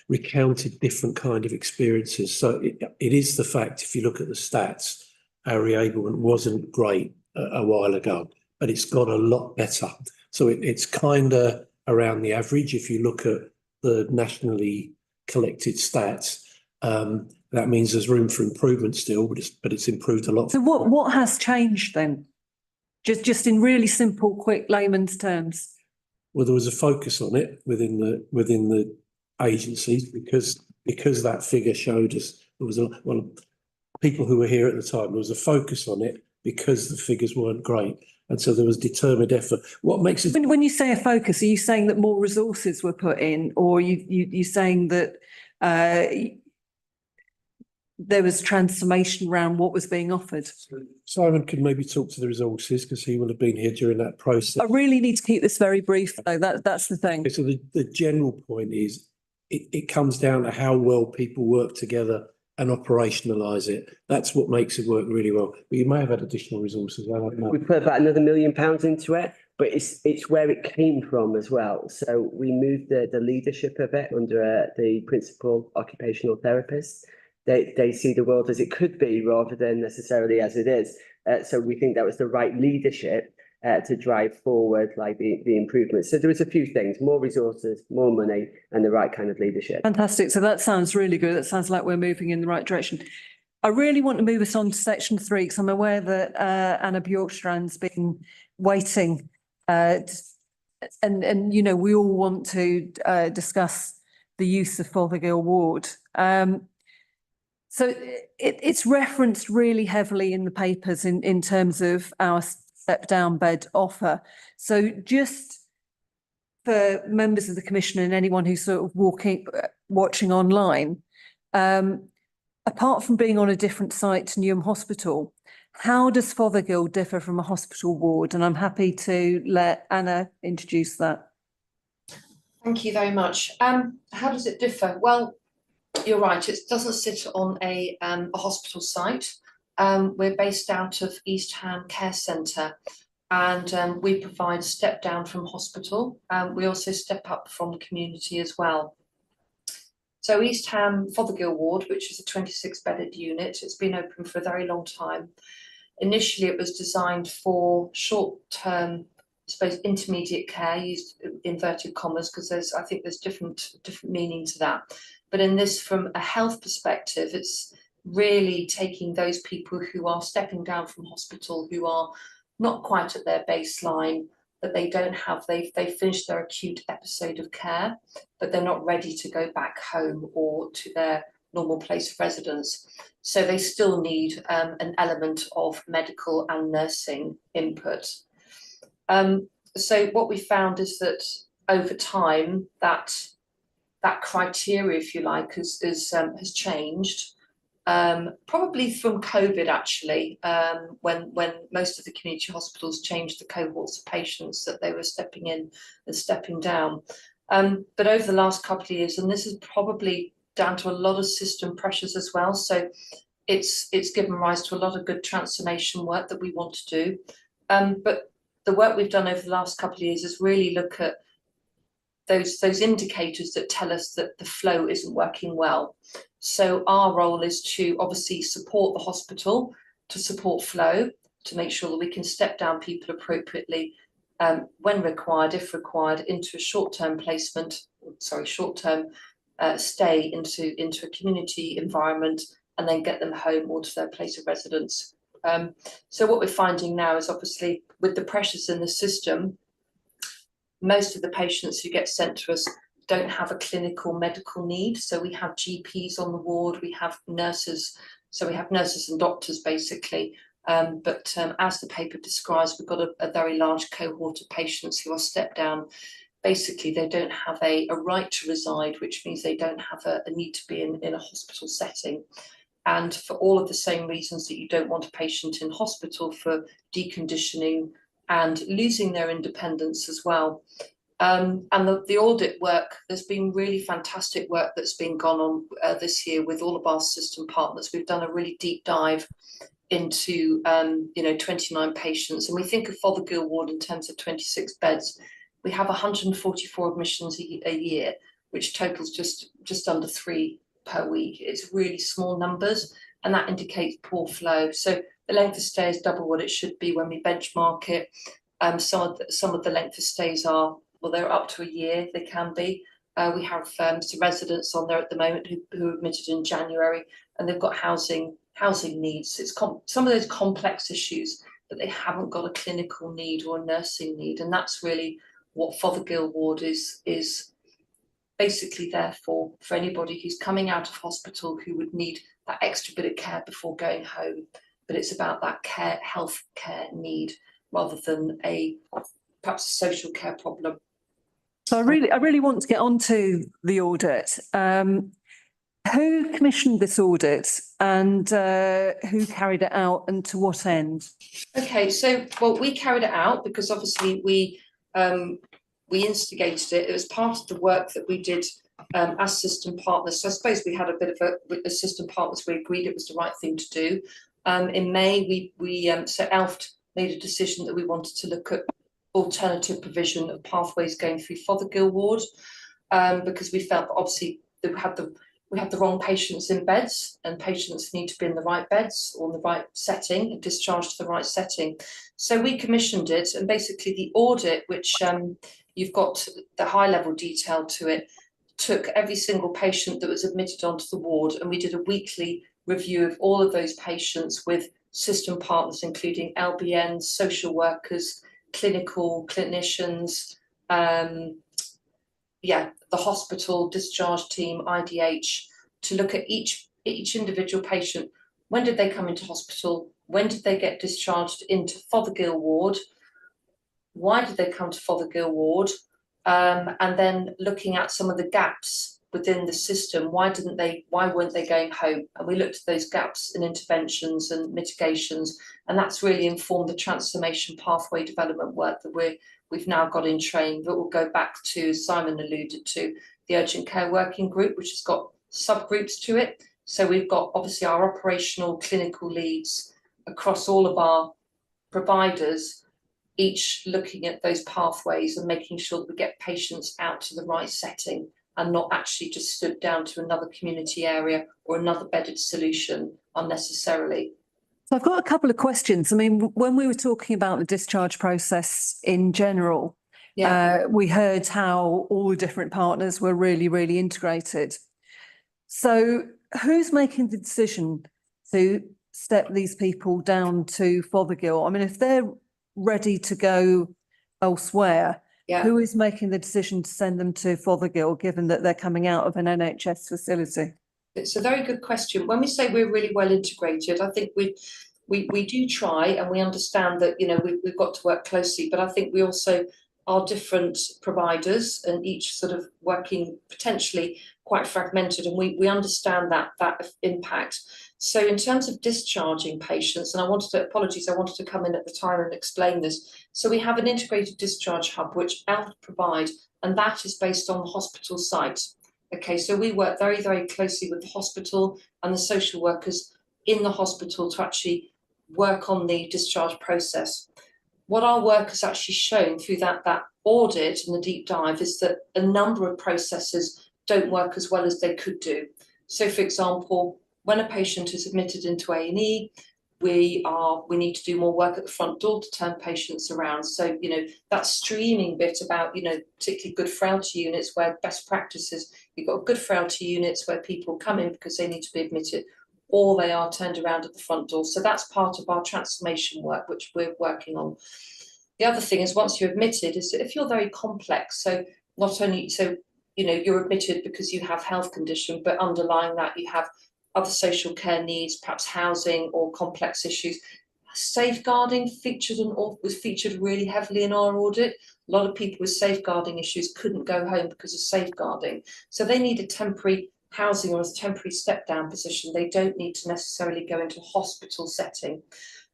recounted different kind of experiences. So it is the fact, if you look at the stats, our re-ablement wasn't great a while ago, but it's got a lot better. So it's kind of around the average. If you look at the nationally collected stats, that means there's room for improvement still, but it's improved a lot. So what has changed then? Just in really simple, quick layman's terms. Well, there was a focus on it within the agencies because that figure showed us there was people who were here at the time. There was a focus on it because the figures weren't great, and so there was determined effort. What makes it? When you say a focus, are you saying that more resources were put in, or you saying that there was transformation around what was being offered? Simon can maybe talk to the resources because he will have been here during that process. I really need to keep this very brief, though. That's the thing. So the general point is it comes down to how well people work together and operationalise it. That's what makes it work really well. But you may have had additional resources. I don't know. We put about another £1 million into it, but it's where it came from as well. So we moved the leadership of it under the principal occupational therapist. They see the world as it could be rather than necessarily as it is. So we think that was the right leadership to drive forward like the improvements. So there was a few things: more resources, more money, and the right kind of leadership. Fantastic. So that sounds really good. That sounds like we're moving in the right direction. I really want to move us on to section 3 because I'm aware that Anna Bjorkstrand's been waiting, and we all want to discuss the use of Fothergill Ward. So it's referenced really heavily in the papers in terms of our step-down bed offer. So just for members of the Commission and anyone who's sort of watching online, apart from being on a different site to Newham Hospital, how does Fothergill differ from a hospital ward? And I'm happy to let Anna introduce that. Thank you very much. How does it differ? Well, you're right, it doesn't sit on a hospital site. We're based out of East Ham Care Centre, and we provide step down from hospital. We also step up from the community as well. So East Ham Fothergill Ward, which is a 26-bedded unit, it's been open for a very long time. Initially, it was designed for short-term, I suppose, intermediate care, used inverted commas, because I think there's different meaning to that. But in this, from a health perspective, it's really taking those people who are stepping down from hospital, who are not quite at their baseline, that they don't have, they've finished their acute episode of care, but they're not ready to go back home or to their normal place of residence. So they still need an element of medical and nursing input. So what we found is that over time, that criteria, if you like, has changed. Probably from COVID, actually, when most of the community hospitals changed the cohorts of patients that they were stepping in and stepping down. But over the last couple of years, and this is probably down to a lot of system pressures as well, so it's given rise to a lot of good transformation work that we want to do. But the work we've done over the last couple of years is really look at those indicators that tell us that the flow isn't working well. So our role is to obviously support the hospital, to support flow, to make sure that we can step down people appropriately when required, if required, into a short-term stay into a community environment, and then get them home or to their place of residence. So what we're finding now is, obviously, with the pressures in the system, most of the patients who get sent to us don't have a clinical medical need. So we have GPs on the ward, we have nurses, so we have nurses and doctors basically. But as the paper describes, we've got a very large cohort of patients who are stepped down. Basically, they don't have a right to reside, which means they don't have a need to be in a hospital setting. And for all of the same reasons that you don't want a patient in hospital for deconditioning and losing their independence as well. And the audit work, there's been really fantastic work that's been gone on this year with all of our system partners. We've done a really deep dive into 29 patients, and we think of Fothergill Ward in terms of 26 beds. We have 144 admissions a year, which totals just under 3 per week. It's really small numbers, and that indicates poor flow. So the length of stay is double what it should be when we benchmark it. Some of the length of stays are, well, they're up to a year, they can be. We have some residents on there at the moment who admitted in January, and they've got housing needs. It's some of those complex issues, but they haven't got a clinical need or a nursing need, and that's really what Fothergill Ward is basically there for anybody who's coming out of hospital who would need that extra bit of care before going home. But it's about that health care need rather than perhaps a social care problem. So I really want to get onto the audit. Who commissioned this audit, and who carried it out, and to what end? Okay, so we carried it out because obviously we instigated it. It was part of the work that we did as system partners. So I suppose we had a bit of with the system partners. We agreed it was the right thing to do. In May, so ELFT made a decision that we wanted to look at alternative provision of pathways going through Fothergill Ward, because we felt that obviously that we had the wrong patients in beds, and patients need to be in the right beds or in the right setting and discharged to the right setting. So we commissioned it, and basically the audit, which you've got the high level detail to it, took every single patient that was admitted onto the ward, and we did a weekly review of all of those patients with system partners, including LBNs, social workers, clinicians, the hospital discharge team, IDH, to look at each individual patient. When did they come into hospital? When did they get discharged into Fothergill Ward? Why did they come to Fothergill Ward? And then looking at some of the gaps within the system, why weren't they going home? And we looked at those gaps in interventions and mitigations, and that's really informed the transformation pathway development work that we've now got in train, that will go back to, Simon alluded to, the urgent care working group, which has got subgroups to it. So we've got obviously our operational clinical leads across all of our providers, each looking at those pathways and making sure that we get patients out to the right setting and not actually just stood down to another community area or another bedded solution unnecessarily. So I've got a couple of questions. I mean, when we were talking about the discharge process in general, we heard how all the different partners were really, really integrated. So who's making the decision to step these people down to Fothergill? I mean, if they're ready to go elsewhere, who is making the decision to send them to Fothergill, given that they're coming out of an NHS facility? It's a very good question. When we say we're really well integrated, I think we do try, and we understand that, you know, we've got to work closely, but I think we also are different providers and each sort of working potentially quite fragmented, and we understand that impact. So in terms of discharging patients, and I wanted to come in at the time and explain this. So we have an integrated discharge hub which Alf provide, and that is based on the hospital site. Okay, so we work very, very closely with the hospital and the social workers in the hospital to actually work on the discharge process. What our work has actually shown through that audit and the deep dive is that a number of processes don't work as well as they could do. So for example, when a patient is admitted into A&E, we need to do more work at the front door to turn patients around. So, you know, that streaming bit about, you know, particularly good frailty units where best practices, you've got good frailty units where people come in because they need to be admitted, or they are turned around at the front door. So that's part of our transformation work, which we're working on. The other thing is, once you're admitted, is that if you're very complex, so not only, so, you know, you're admitted because you have health condition, but underlying that you have other social care needs, perhaps housing or complex issues. Safeguarding was featured really heavily in our audit. A lot of people with safeguarding issues couldn't go home because of safeguarding. So they need a temporary housing or a temporary step down position. They don't need to necessarily go into a hospital setting.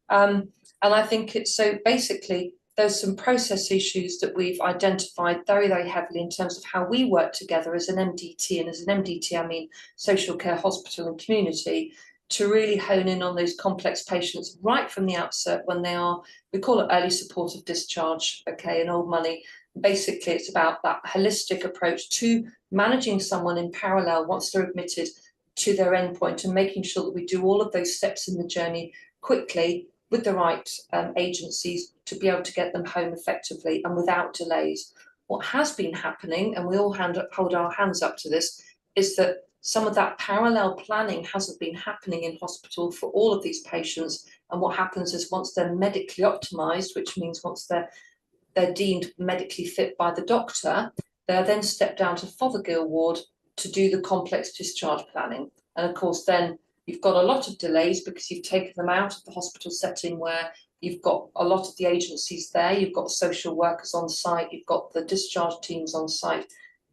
And I think it's, so basically there's some process issues that we've identified very, very heavily in terms of how we work together as an MDT, and as an MDT I mean social care, hospital and community, to really hone in on those complex patients right from the outset when they are, we call it early supportive discharge, okay, in old money. Basically, it's about that holistic approach to managing someone in parallel once they're admitted to their endpoint, and making sure that we do all of those steps in the journey quickly with the right agencies to be able to get them home effectively and without delays. What has been happening, and we all hold our hands up to this, is that some of that parallel planning hasn't been happening in hospital for all of these patients. And what happens is, once they're medically optimised, which means once they're deemed medically fit by the doctor, they're then stepped down to Fothergill ward to do the complex discharge planning. And of course, then you've got a lot of delays because you've taken them out of the hospital setting where you've got a lot of the agencies there, you've got social workers on site, you've got the discharge teams on site.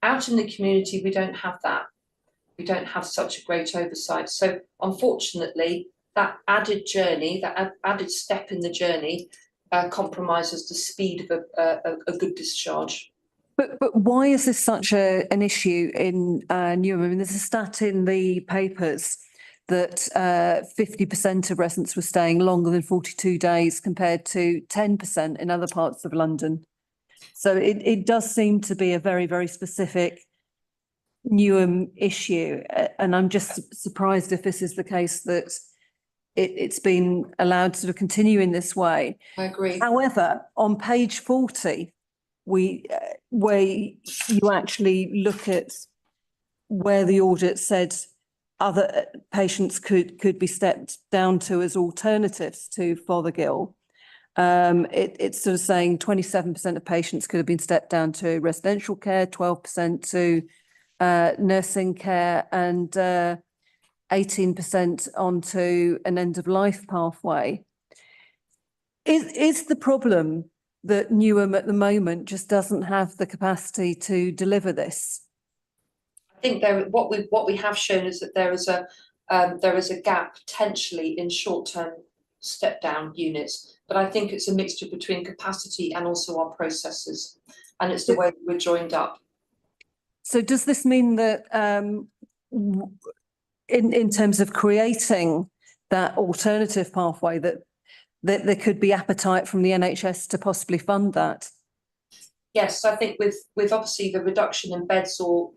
Out in the community, we don't have that. We don't have such a great oversight. So unfortunately, that added journey, that added step in the journey compromises the speed of a good discharge. But why is this such an issue in Newham? I mean, there's a stat in the papers that 50% of residents were staying longer than 42 days compared to 10% in other parts of London. So it does seem to be a very, very specific Newham issue. And I'm just surprised if this is the case, that it's been allowed to sort of continue in this way. I agree. However, on page 40, where you actually look at where the audit said other patients could be stepped down to as alternatives to Fothergill, it's sort of saying 27% of patients could have been stepped down to residential care, 12% to nursing care, and 18% onto an end-of-life pathway. Is the problem that Newham at the moment just doesn't have the capacity to deliver this? think what we have shown is that there is a gap potentially in short-term step-down units, but I think it's a mixture between capacity and also our processes, and it's the way that we're joined up. So does this mean that in terms of creating that alternative pathway that there could be appetite from the NHS to possibly fund that? Yes, I think with obviously the reduction in beds or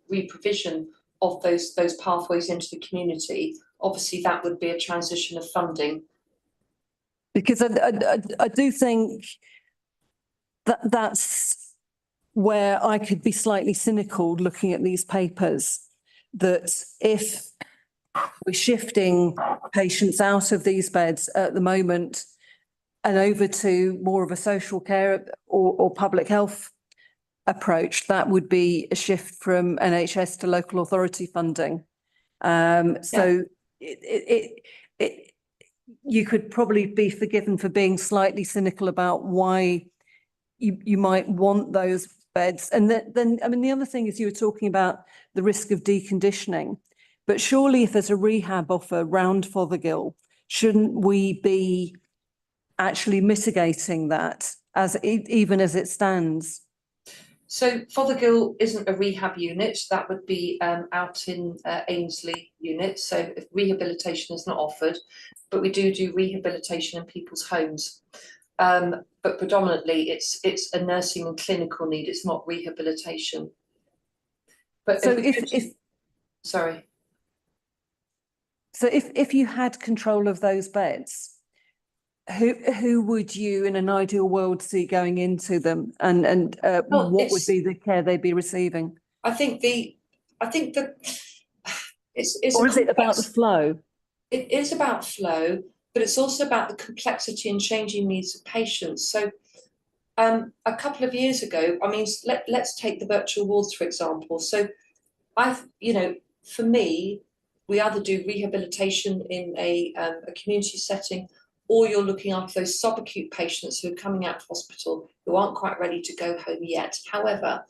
re-provision of those pathways into the community, obviously that would be a transition of funding. Because I do think that's where I could be slightly cynical looking at these papers, that if we're shifting patients out of these beds at the moment and over to more of a social care or public health approach, that would be a shift from NHS to local authority funding. So you could probably be forgiven for being slightly cynical about why you might want those beds. And then, I mean, the other thing is you were talking about the risk of deconditioning, but surely if there's a rehab offer round Fothergill, shouldn't we be actually mitigating that even as it stands? So Fothergill isn't a rehab unit, that would be out in Ainsley unit. So if rehabilitation is not offered, but we do rehabilitation in people's homes. But predominantly it's a nursing and clinical need, it's not rehabilitation. But so if you had control of those beds, who would you in an ideal world see going into them, and what would be the care they'd be receiving? I think that it's or is it about the flow? It is about flow, but it's also about the complexity and changing needs of patients. So a couple of years ago, I mean, let's take the virtual wards, for example. So for me, we either do rehabilitation in a community setting, or you're looking after those subacute patients who are coming out of hospital who aren't quite ready to go home yet. However,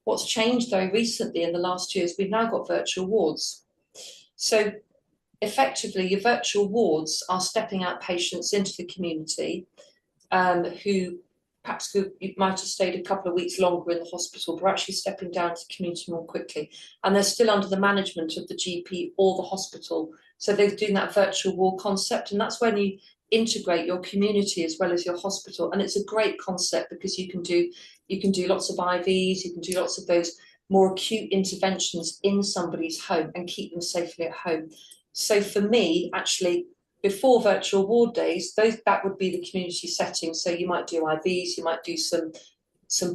what's changed very recently in the last year is we've now got virtual wards. So effectively, your virtual wards are stepping out patients into the community who perhaps might have stayed a couple of weeks longer in the hospital, but are actually stepping down to the community more quickly. And they're still under the management of the GP or the hospital. So they're doing that virtual ward concept. And that's when you integrate your community as well as your hospital. And it's a great concept because you can do lots of IVs, you can do lots of those more acute interventions in somebody's home and keep them safely at home. So for me, actually, before virtual ward days, that would be the community setting. So you might do IVs, you might do some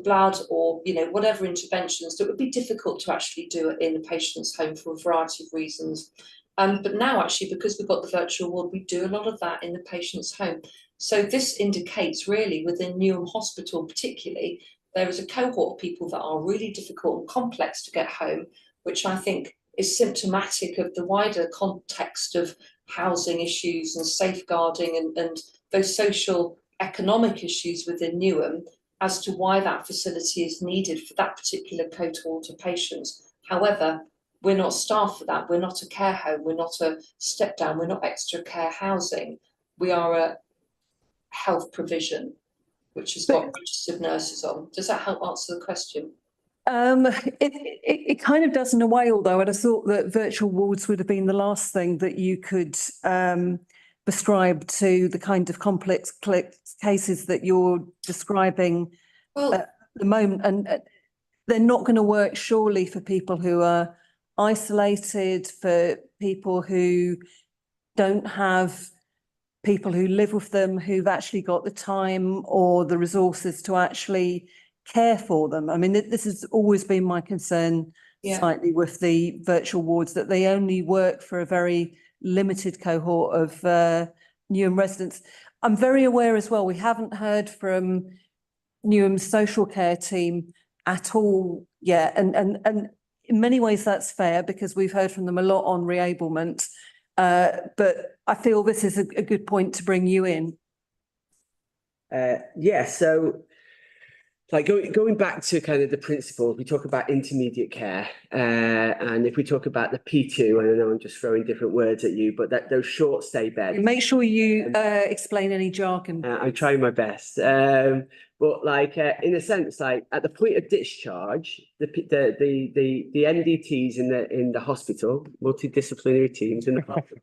blood, or whatever interventions that would be difficult to actually do in the patient's home for a variety of reasons. But now actually, because we've got the virtual ward, we do a lot of that in the patient's home. So this indicates really within Newham Hospital particularly, there is a cohort of people that are really difficult and complex to get home, which I think is symptomatic of the wider context of housing issues and safeguarding and those social economic issues within Newham as to why that facility is needed for that particular cohort of patients. However, we're not staffed for that. We're not a care home. We're not a step down. We're not extra care housing. We are a health provision, which has got registered nurses on. Does that help answer the question? It kind of does in a way, although I'd have thought that virtual wards would have been the last thing that you could prescribe to the kind of complex cases that you're describing at the moment. And they're not going to work surely for people who are isolated, for people who don't have people who live with them who've actually got the time or the resources to actually care for them. I mean, this has always been my concern slightly with the virtual wards, that they only work for a very limited cohort of Newham residents. I'm very aware as well, we haven't heard from Newham's social care team at all yet. And in many ways that's fair because we've heard from them a lot on reablement. But I feel this is a good point to bring you in. So like going back to kind of the principles, we talk about intermediate care, and if we talk about the P2, and I know I'm just throwing different words at you, but that those short stay beds. Make sure you explain any jargon. I'm trying my best, but like in a sense, like at the point of discharge, the NDTs in the hospital, multidisciplinary teams in the hospital.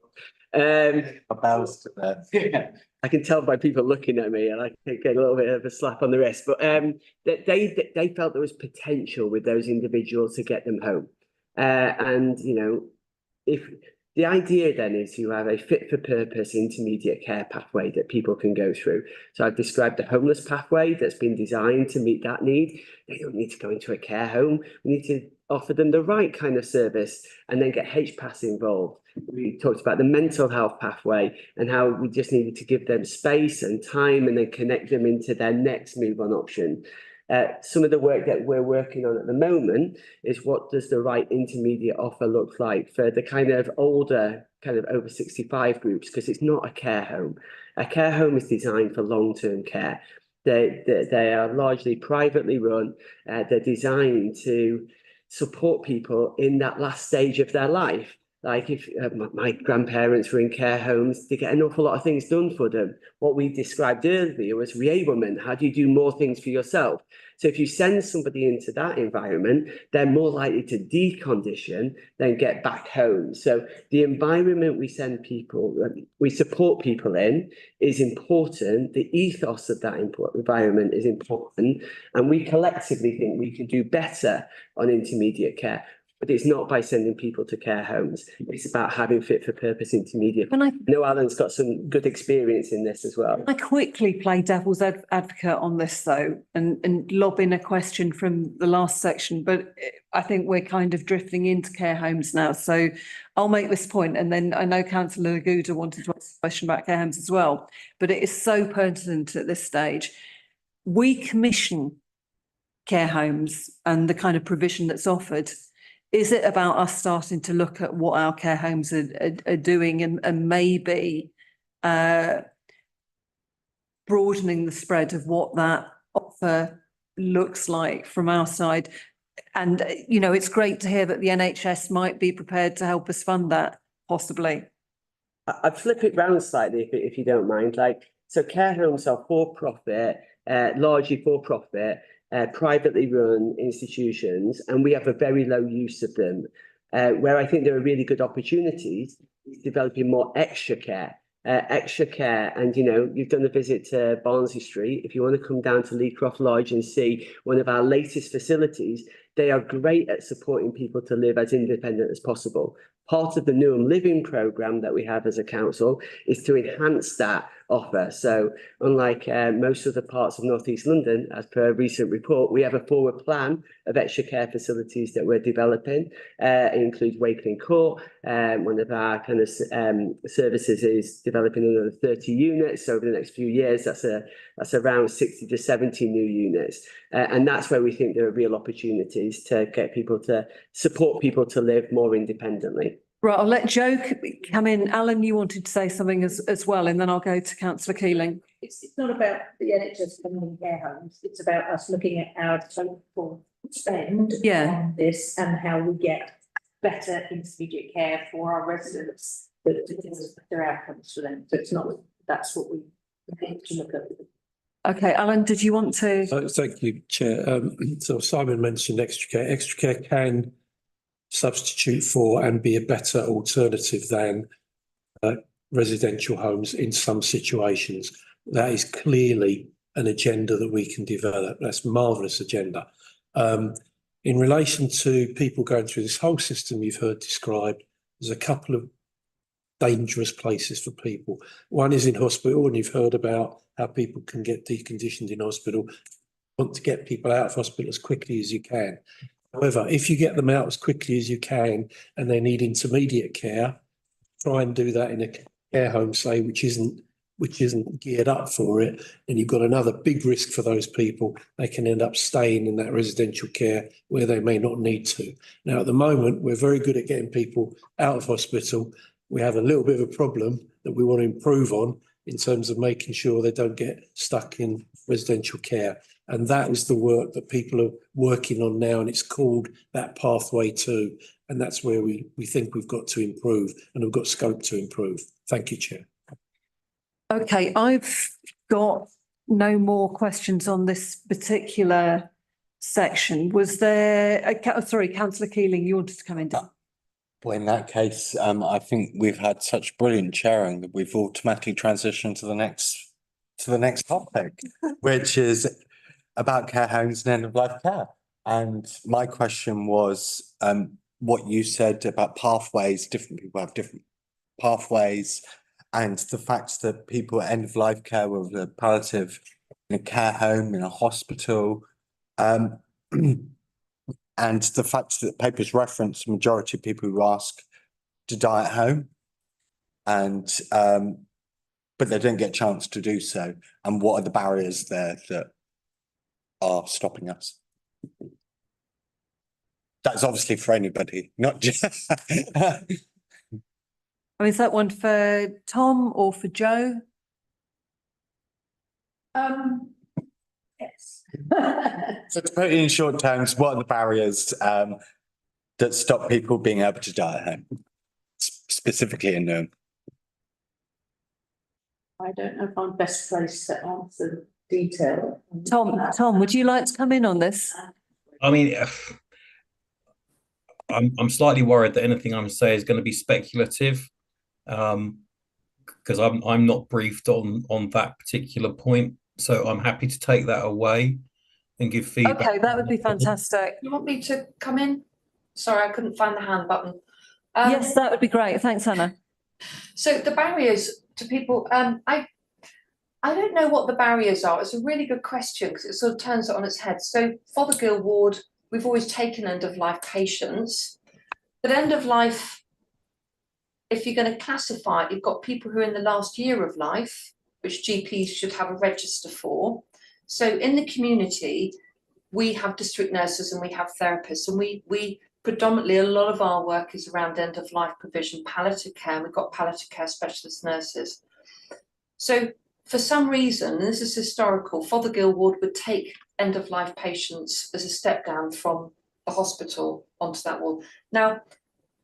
I can tell by people looking at me, and I get a little bit of a slap on the wrist. But that they felt there was potential with those individuals to get them home, and you know, if the idea then is you have a fit for purpose intermediate care pathway that people can go through. So I've described the homeless pathway that's been designed to meet that need. They don't need to go into a care home. We need to offer them the right kind of service and then get HPAS involved. We talked about the mental health pathway and how we just needed to give them space and time and then connect them into their next move on option. Some of the work that we're working on at the moment is what does the right intermediate offer look like for the kind of older, kind of over 65 groups, because it's not a care home. A care home is designed for long-term care. They are largely privately run. They're designed to support people in that last stage of their life. Like if my grandparents were in care homes, they get an awful lot of things done for them. What we described earlier was reablement. How do you do more things for yourself? So if you send somebody into that environment, they're more likely to decondition than get back home. So the environment we send people, we support people in is important. The ethos of that environment is important. And we collectively think we can do better on intermediate care. But it's not by sending people to care homes. It's about having fit for purpose intermediate. I know Alan's got some good experience in this as well. I quickly play devil's advocate on this though, and lob in a question from the last section, but I think we're kind of drifting into care homes now. So I'll make this point, and then I know Councillor Laguda wanted to ask a question about care homes as well, but it is so pertinent at this stage. We commission care homes and the kind of provision that's offered. Is it about us starting to look at what our care homes are doing and maybe broadening the spread of what that offer looks like from our side? And, you know, it's great to hear that the NHS might be prepared to help us fund that, possibly. I'd flip it round slightly if you don't mind. Like, so care homes are for-profit, largely for-profit, privately run institutions, and we have a very low use of them. Where I think there are really good opportunities is developing more extra care. And you know, you've done a visit to Barnsley Street. If you want to come down to Leecroft Lodge and see one of our latest facilities, they are great at supporting people to live as independent as possible. Part of the Newham Living programme that we have as a council is to enhance that offer. So unlike most other parts of North East London, as per a recent report, we have a forward plan of extra care facilities that we're developing. It includes Wakeling Court. One of our kind of services is developing another 30 units. So over the next few years, that's around 60 to 70 new units. And that's where we think there are real opportunities to get people to support people to live more independently. Right, I'll let Jo come in. Alan, you wanted to say something as well, and then I'll go to Councillor Keeling. It's not about the NHS funding care homes. It's about us looking at our total spend on this and how we get better intermediate care for our residents that delivers better outcomes for them. So it's not, that's what we need to look at. Okay, Alan, did you want to? Thank you, Chair. So Simon mentioned extra care. Extra care can substitute for and be a better alternative than residential homes in some situations. That is clearly an agenda that we can develop. That's a marvellous agenda. In relation to people going through this whole system you've heard described, there's a couple of dangerous places for people. One is in hospital, and you've heard about how people can get deconditioned in hospital. You want to get people out of hospital as quickly as you can. However, if you get them out as quickly as you can and they need intermediate care, try and do that in a care home, say, which isn't geared up for it, and you've got another big risk for those people. They can end up staying in that residential care where they may not need to. Now, at the moment, we're very good at getting people out of hospital. We have a little bit of a problem that we want to improve on in terms of making sure they don't get stuck in residential care. And that is the work that people are working on now, and it's called that pathway to, and that's where we think we've got to improve and have got scope to improve. Thank you, Chair. Okay, I've got no more questions on this particular section. Was there, sorry, councillor Keeling, you wanted to come in? Well, in that case, I think we've had such brilliant chairing that we've automatically transitioned to the next topic, which is about care homes and end of life care. And my question was, what you said about pathways, different people have different pathways, and the fact that people at end of life care, whether palliative in a care home, in a hospital, and the fact that papers reference the majority of people who ask to die at home, and but they don't get a chance to do so. And what are the barriers there that are stopping us? That's obviously for anybody, not just. I mean, is that one for Tom or for Joe? Yes. So to put it in short terms, what are the barriers that stop people being able to die at home, specifically in Newham? I don't know if I'm best placed to answer detail. Tom, would you like to come in on this? I mean, I'm slightly worried that anything I'm saying is going to be speculative, because I'm not briefed on that particular point. So I'm happy to take that away and give feedback. Okay, that would be fantastic. You want me to come in? Sorry, I couldn't find the hand button. Yes, that would be great. Thanks, Hannah. So the barriers to people, I don't know what the barriers are. It's a really good question because it sort of turns it on its head. So Fothergill ward, we've always taken end of life patients, but end of life, if you're going to classify it, you've got people who are in the last year of life, which GPs should have a register for. So in the community, we have district nurses and we have therapists, and we predominantly, a lot of our work is around end of life provision, palliative care. We've got palliative care specialist nurses. So for some reason, and this is historical, Fothergill ward would take end of life patients as a step down from the hospital onto that ward. Now,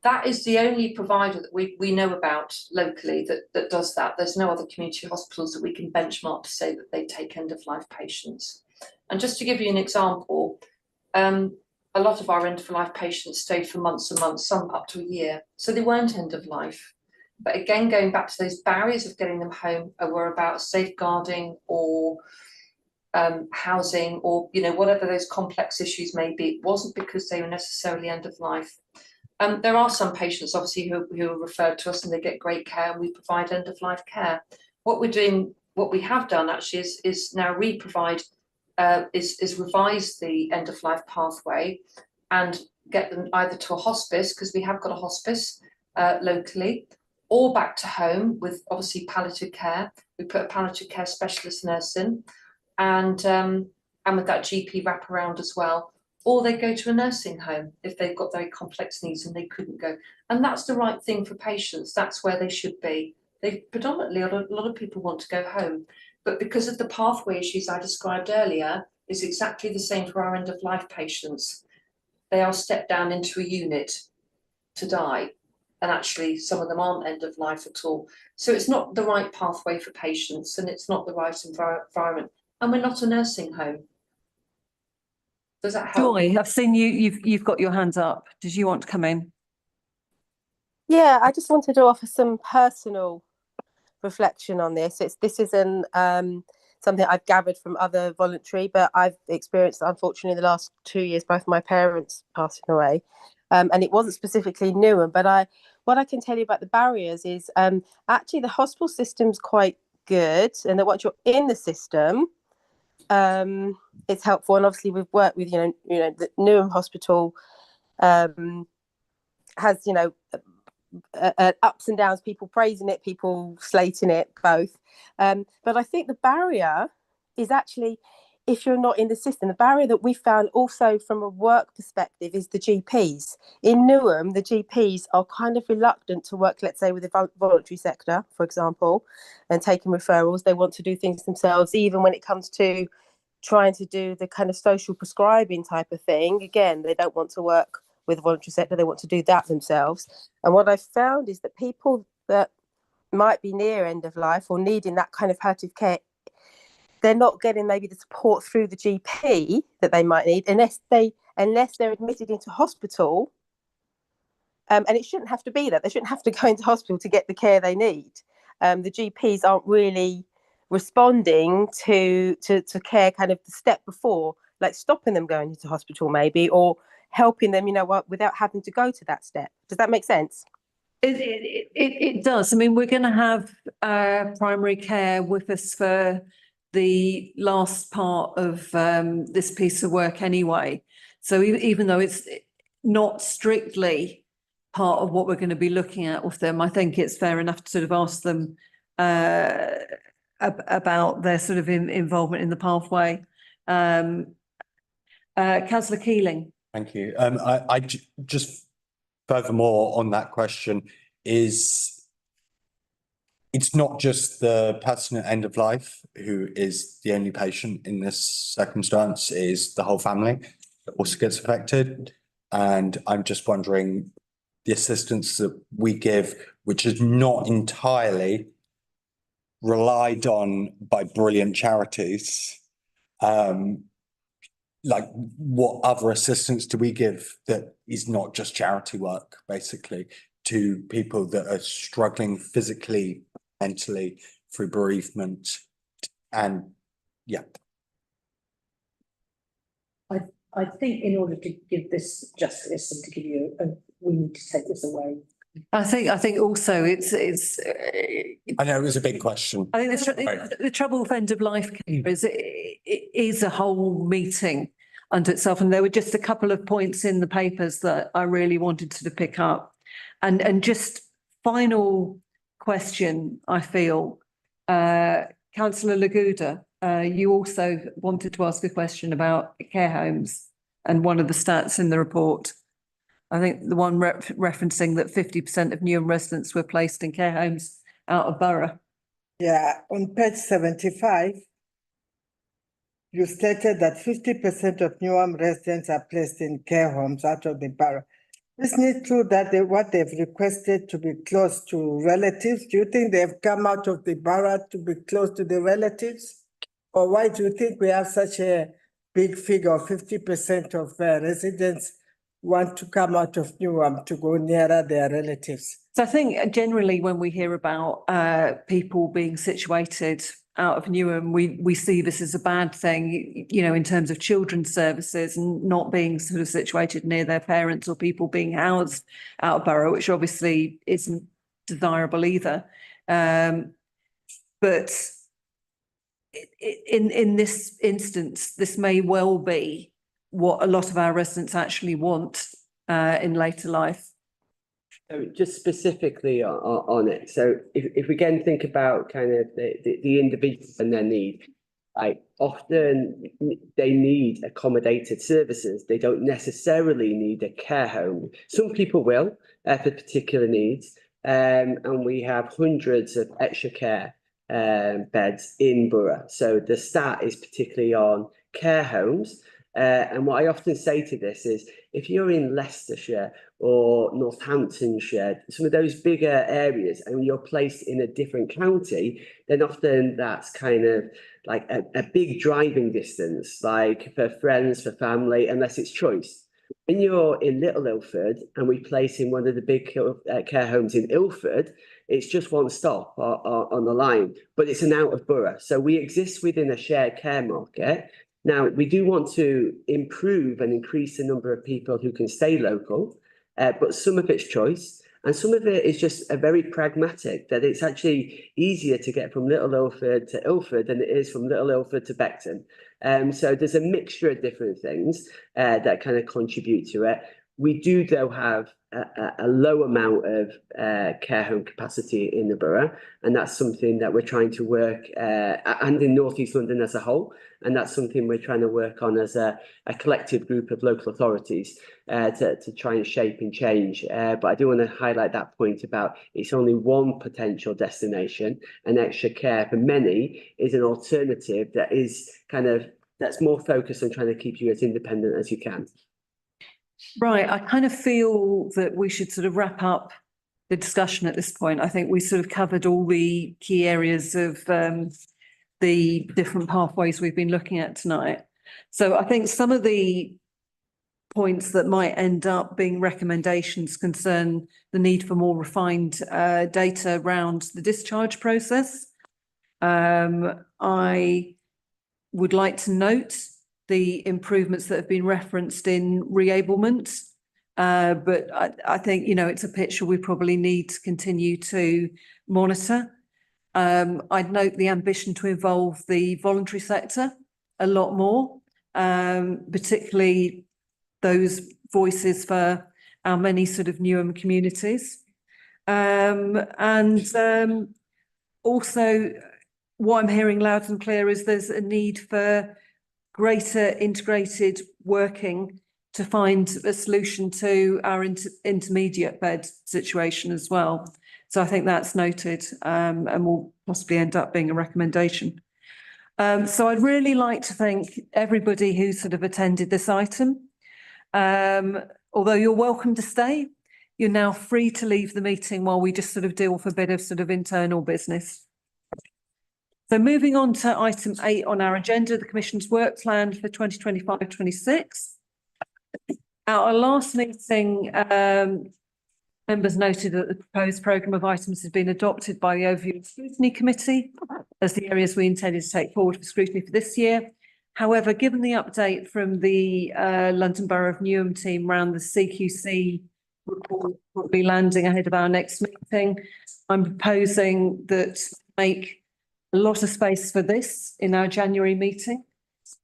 that is the only provider that we know about locally that does that. There's no other community hospitals that we can benchmark to say that they take end of life patients. And just to give you an example, a lot of our end of life patients stayed for months and months, some up to a year. So they weren't end of life. But again, going back to those barriers of getting them home were about safeguarding or housing or, you know, whatever those complex issues may be. It wasn't because they were necessarily end of life. There are some patients, obviously, who are referred to us and they get great care, and we provide end of life care. What we're doing, what we have done actually is now re-provide, is revise the end of life pathway and get them either to a hospice, because we have got a hospice locally, or back to home with obviously palliative care. We put a palliative care specialist nurse in, and with that GP wraparound as well. Or they go to a nursing home if they've got very complex needs and they couldn't go. And that's the right thing for patients. That's where they should be. They predominantly, a lot of people want to go home, but because of the pathway issues I described earlier, it's exactly the same for our end of life patients. They are stepped down into a unit to die. And actually some of them aren't end of life at all. So it's not the right pathway for patients, and it's not the right environment. And we're not a nursing home. Does that help? Joy, I've seen you've got your hands up. Did you want to come in? Yeah, I just wanted to offer some personal reflection on this. This isn't something I've gathered from other voluntary, but I've experienced, unfortunately, the last 2 years, both my parents passing away. And it wasn't specifically Newham, but what I can tell you about the barriers is actually the hospital system's quite good, and that once you're in the system, it's helpful. And obviously we've worked with, the Newham Hospital has, ups and downs, people praising it, people slating it, both. But I think the barrier is actually, if you're not in the system, the barrier that we found also from a work perspective is the GPs. In Newham, the GPs are kind of reluctant to work, let's say, with the voluntary sector, for example, and taking referrals. They want to do things themselves, even when it comes to trying to do the kind of social prescribing type of thing. Again, they don't want to work with the voluntary sector, they want to do that themselves. And what I've found is that people that might be near end of life or needing that kind of palliative care, they're not getting maybe the support through the GP that they might need unless they're admitted into hospital. And it shouldn't have to be that. They shouldn't have to go into hospital to get the care they need. The GPs aren't really responding to care kind of the step before, like stopping them going into hospital maybe, or helping them, without having to go to that step. Does that make sense? It does. I mean, we're going to have primary care with us for the last part of this piece of work anyway. So even though it's not strictly part of what we're going to be looking at with them, I think it's fair enough to sort of ask them about their sort of involvement in the pathway. Councillor Keeling. Thank you. Just furthermore on that question is, it's not just the person at end of life who is the only patient in this circumstance, it is the whole family that also gets affected. And I'm just wondering, the assistance that we give, which is not entirely relied on by brilliant charities, like what other assistance do we give that is not just charity work, basically, to people that are struggling physically, mentally through bereavement? And yeah. I think in order to give this justice and to give you we need to take this away. I think also it's I know it was a big question. I think the trouble with end of life care is it is a whole meeting unto itself, and there were just a couple of points in the papers that I really wanted to pick up. And just final question, I feel, Councillor Laguda, you also wanted to ask a question about care homes and one of the stats in the report. I think the one referencing that 50% of Newham residents were placed in care homes out of borough. Yeah, on page 75, you stated that 50% of Newham residents are placed in care homes out of the borough. Isn't it true that what they've requested to be close to relatives? Do you think they've come out of the borough to be close to the relatives? Or why do you think we have such a big figure of 50% of residents want to come out of Newham to go nearer their relatives? So I think generally when we hear about people being situated out of Newham, we see this as a bad thing, in terms of children's services and not being sort of situated near their parents, or people being housed out of borough, which obviously isn't desirable either. But in this instance, this may well be what a lot of our residents actually want in later life. So just specifically on it, so if we again think about kind of the individual and their need, often they need accommodated services. They don't necessarily need a care home. Some people will for particular needs, and we have hundreds of extra care beds in borough. So the stat is particularly on care homes. And what I often say to this is, if you're in Leicestershire or Northamptonshire, some of those bigger areas, and you're placed in a different county, then often that's kind of like a big driving distance, like for friends, for family, unless it's choice. When you're in Little Ilford and we place in one of the big care homes in Ilford, it's just one stop on the line, but it's an out of borough. So we exist within a shared care market. Now, we do want to improve and increase the number of people who can stay local, but some of it's choice and some of it is just a very pragmatic, that it's actually easier to get from Little Ilford to Ilford than it is from Little Ilford to Beckton. So there's a mixture of different things that kind of contribute to it. We do, though, have a low amount of care home capacity in the borough, and that's something that we're trying to work, and in North East London as a whole, and that's something we're trying to work on as a collective group of local authorities to try and shape and change. But I do want to highlight that point about it's only one potential destination, and extra care for many is an alternative that is kind of that's more focused on trying to keep you as independent as you can. Right, I kind of feel that we should sort of wrap up the discussion at this point. I think we sort of covered all the key areas of the different pathways we've been looking at tonight. So I think some of the points that might end up being recommendations concern the need for more refined data around the discharge process. I would like to note the improvements that have been referenced in reablement. But I think, you know, it's a picture we probably need to continue to monitor. I'd note the ambition to involve the voluntary sector a lot more, particularly those voices for our many sort of Newham communities. Also, what I'm hearing loud and clear is there's a need for greater integrated working to find a solution to our intermediate bed situation as well. So I think that's noted and will possibly end up being a recommendation. So I'd really like to thank everybody who sort of attended this item. Although you're welcome to stay, you're now free to leave the meeting while we just sort of deal with a bit of sort of internal business. So moving on to item 8 on our agenda, the Commission's work plan for 2025-26. At our last meeting, members noted that the proposed programme of items has been adopted by the Overview and Scrutiny Committee as the areas we intended to take forward for scrutiny for this year. However, given the update from the London Borough of Newham team around the CQC report probably landing ahead of our next meeting, I'm proposing that make a lot of space for this in our January meeting.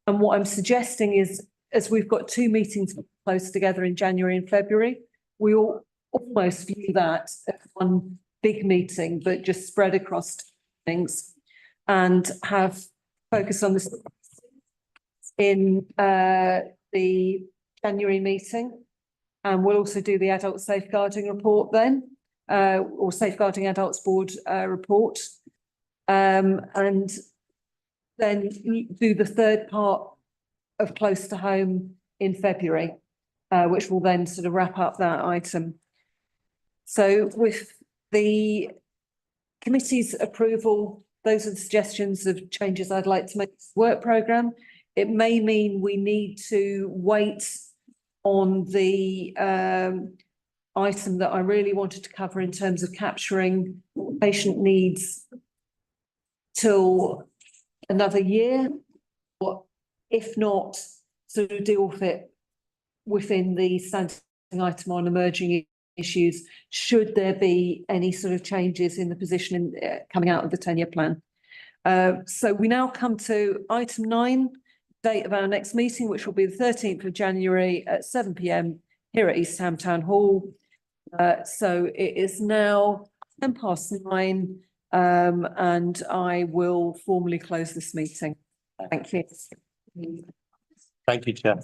And what I'm suggesting is, as we've got 2 meetings close together in January and February, we all almost view that as one big meeting, but just spread across things and have focus on this in the January meeting. And we'll also do the adult safeguarding report then, or safeguarding adults board report. And then do the third part of close to home in February, which will then sort of wrap up that item. So with the committee's approval, those are the suggestions of changes I'd like to make to the work programme. It may mean we need to wait on the item that I really wanted to cover in terms of capturing patient needs till another year, or if not, sort of deal with it within the standing item on emerging issues, should there be any sort of changes in the position coming out of the 10-year plan. So we now come to item 9, date of our next meeting, which will be the 13th of January at 7 p.m. here at East Ham Town Hall. So it is now 9:10, and I will formally close this meeting. Thank you. Thank you, Chair.